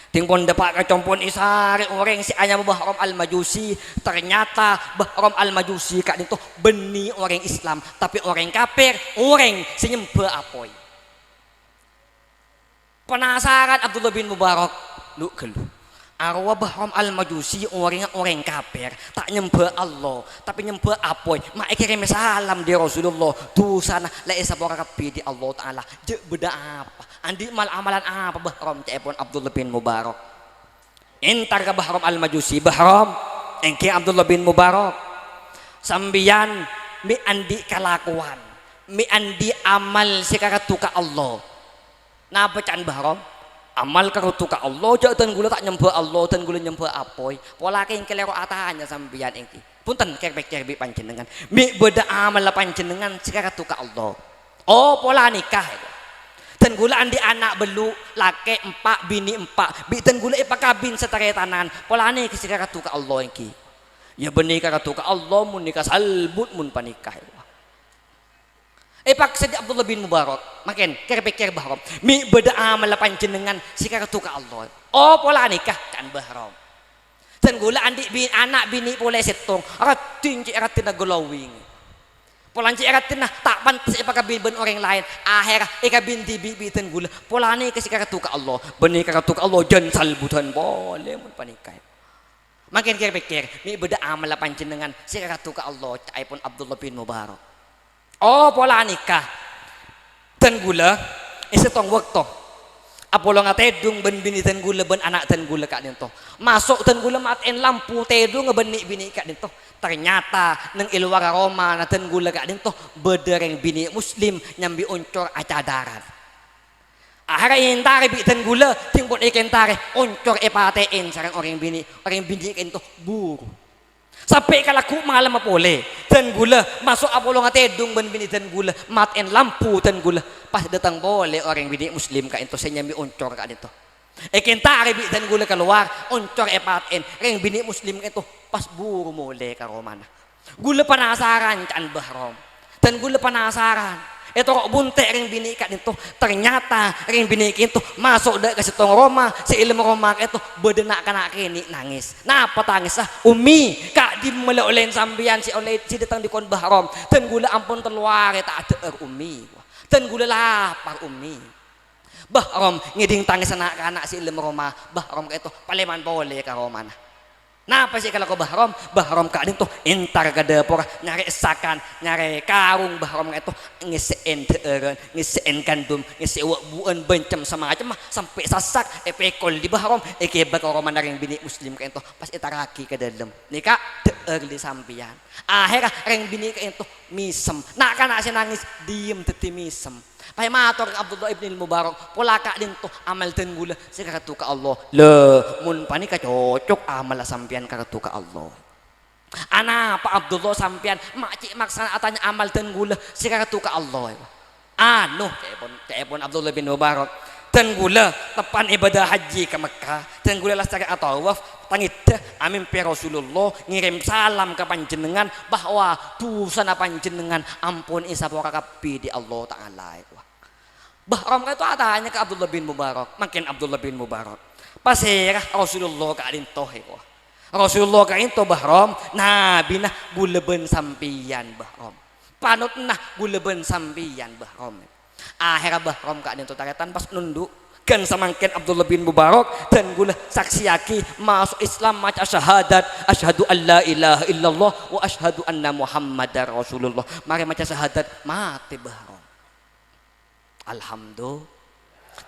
tingpon depak kecompon isari orang si anya Bahram al-Majusi ternyata Bahram al-Majusi kak itu benih orang Islam tapi orang kafir orang si nyembah apoy penasaran Abdullah bin Mubarak lu gelu arwah Bahram al-Majusi orang kafir tak nyembah Allah tapi nyembah apoy mak kirim salam di Rasulullah tu sana la isa barakapi di Allah Ta'ala je beda apa andi mal amalan apa Bahram cepon Abdullah bin Mubarak entar ke Bahram al-Majusi Bahram engke Abdullah bin Mubarak sambian mi andi kelakuan mi andi amal sekaratu ka Allah nah bacaan Bahram amal karutu ka Allah jangan gula tak nyembah Allah dan gula nyembah apoy pola keng kelero atanya sambian engke punten kerbek panjenengan mi beda amal panjenengan sekaratu ka Allah oh pola nikah dan gula andi anak belu laki 4 bini 4 bitan gula ipakabin setaretanan polane kesikara tu ka Allah engki ya benih ka tu ka Allah mun nikah salbut mun panikah pak sedi Abdullah bin Mubarak makin kerpekir Bahram mi beda amal panjenengan sikara tu ka Allah oh pola nikah kan Bahram dan gula andi anak bini boleh setong ratin ciratin glowing polanci eratin nah tak pantas ipakabin ben orang lain akhirnya ikabin dibibitan gula polane kasih karatu ka Allah benih karatu ka Allah jan salbutan boleh mun panikah Makin pikir mi beda amal panjenengan siratu ka Allah caipun Abdullah bin Mubarak. Oh pola nikah dan gula isetong waktu apolo nga tedung ben bini ten gula ben anak ten gula kak dito masuk ten gula matin lampu tedung ngebeni bini kak dito ternyata neng ilwara Roma na ten gula kak dito bedereng bini muslim nyambi uncor acadaran akhirnya intare bi ten gula timbun ikentare uncor epatein sarang orang bini kento buru sampai kalaku malam apole ten gula masuk apolo nga tedung ben bini ten gula matin lampu ten gula pas datang boleh orang bini muslim ka ito sa nyambi uncor ka dito ikentare bi ten gula keluar uncor epatin reng bini muslim ka ito pas buru mole ka romana gula penasaran kan bahrom ten gula penasaran ito kok bunte ring bini ka dito ternyata ring bini itu masuk dah ke sitong Roma si ilmu Roma itu bedenak kana kini nangis napa tangis umi kak di meleuleun sambian si oleh si datang di kon bahrom ten gula ampun teluar tak ada umi ten gula lapar umi bahrom ngiding tangis anak-anak si ilmu Roma bahrom ka itu paleman boleh ka Roma napa sih kalau ko bahrom ka dito intar ka dapur nyari esakan nyari karung bahrom ka itu ngiseen teureun ngiseen kandum ngisi buan bencem sama aja mah sampai sasak epekol di bahrom ekebak orang ring bini muslim ka itu pas itaraki ke dalam nika teueur di sampian akhirnya ring bini ka itu misem nak kana si nangis diem teti misem Pai matur Abdullah ibn Mubarak pola kak din to amal ten gula sikaratu ka Allah le mun pani ka cocok amal sampian karatu ka Allah ana pa Abdullah sampian makcik maksana atanya amal ten gula sikaratu ka Allah anu telepon Abdullah bin Mubarak ten gula tepan ibadah haji ke Mekah ten gula lastari atawaf tangit amin pe Rasulullah ngirim salam ke panjenengan bahwa tusana panjenengan ampun isapora kapi di Allah Ta'ala bahram itu atanya ke Abdullah bin Mubarak makin Abdullah bin Mubarak pasirah Rasulullah ka alintoh Rasulullah ka into bahram nabi nah guleben sampian bahram panut nah guleben sampian bahram akhirnya bahram ka alintoh taretan pas nunduk kan samangken Abdullah bin Mubarak dan gula saksiaki masuk Islam maca syahadat asyhadu alla ilaha illallah wa asyhadu anna muhammadar rasulullah mari maca syahadat mati bahram alhamdulillah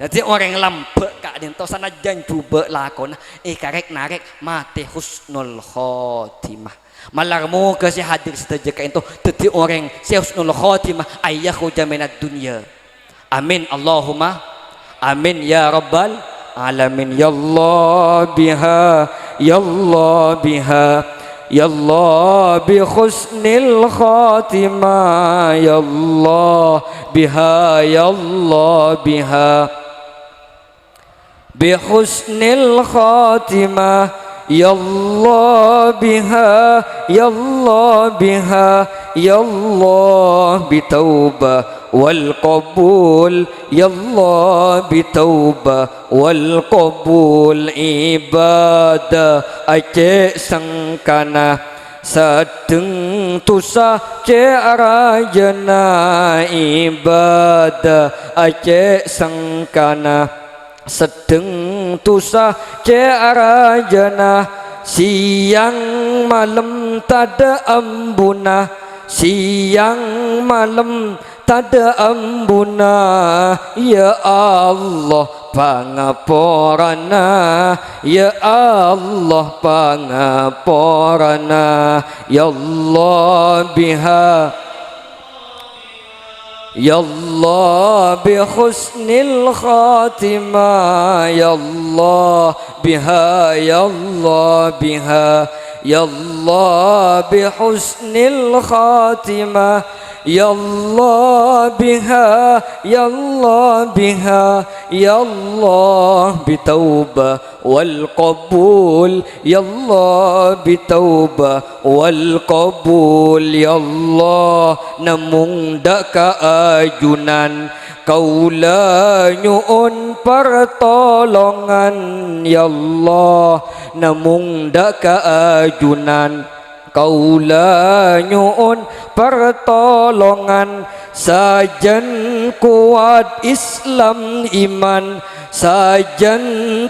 jadi orang lampe kak dinto sanajan coba lakon karek narek mati husnul khotimah malarmu ke si hadir setuju ka itu jadi orang si husnul khotimah ayyahu jaminat dunya amin Allahumma amin ya rabbal alamin ya Allah biha ya Allah biha ya Allah bi husnil khatimah ya Allah biha ya Allah biha bi husnil khatimah ya Allah biha ya Allah biha ya Allah bi taubah wal qabul ya Allah bi taubah wal qabul ibadah aceh sangkana sadeng tusah cerajana ibadah aceh sangkana sedeng tusah cerajana siang malam tada ambuna siang malam tada ambuna ya Allah pangaporana ya Allah pangaporana ya Allah biha ya Allah bi husnil khatimah ya Allah biha ya Allah biha ya Allah bi husnil khatimah ya Allah biha ya Allah biha ya Allah bi taubah wal qabul ya Allah bi taubah wal qabul ya Allah namung dak kaajunan kaula nyuun pertolongan ya Allah namung dak kaajunan kaula nyuun pertolongan sajan kuat Islam iman sajan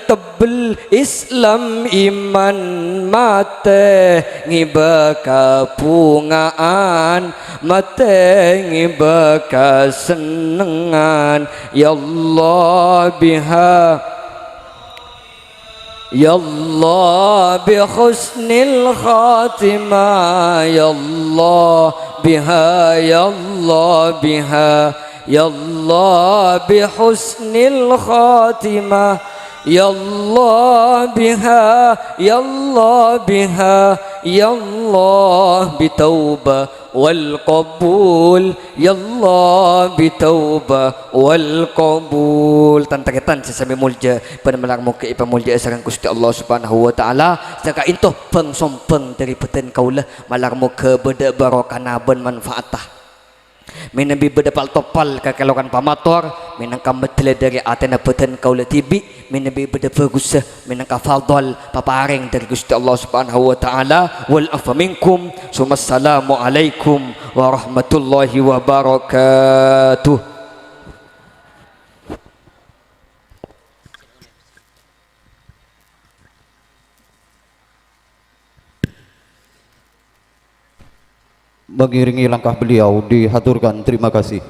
tebel Islam iman mate ngibaka pungaan mate ngibaka senengan ya Allah biha ya Allah bi husnil khatimah ya Allah biha ya Allah biha ya Allah bi husnil khatimah ya Allah biha ya Allah biha ya Allah bi taubah wal qabul ya Allah bi taubah wal qabul tantaketan sesame mulja pada melang muka ipa mulja sareng Gusti Allah Subhanahu wa taala saka intoh pengsompeng dari peten kaulah malang muka beda barokana ben manfaatah menabi bedapal topal kakalokan pamator menangka metele dari atena peten kaula tibi menabi bedapa gusah menangka fadal paparing dari Gusti Allah Subhanahu wa taala wal afa minkum sumassalamu alaikum warahmatullahi wabarakatuh. Mengiringi langkah beliau dihaturkan terima kasih.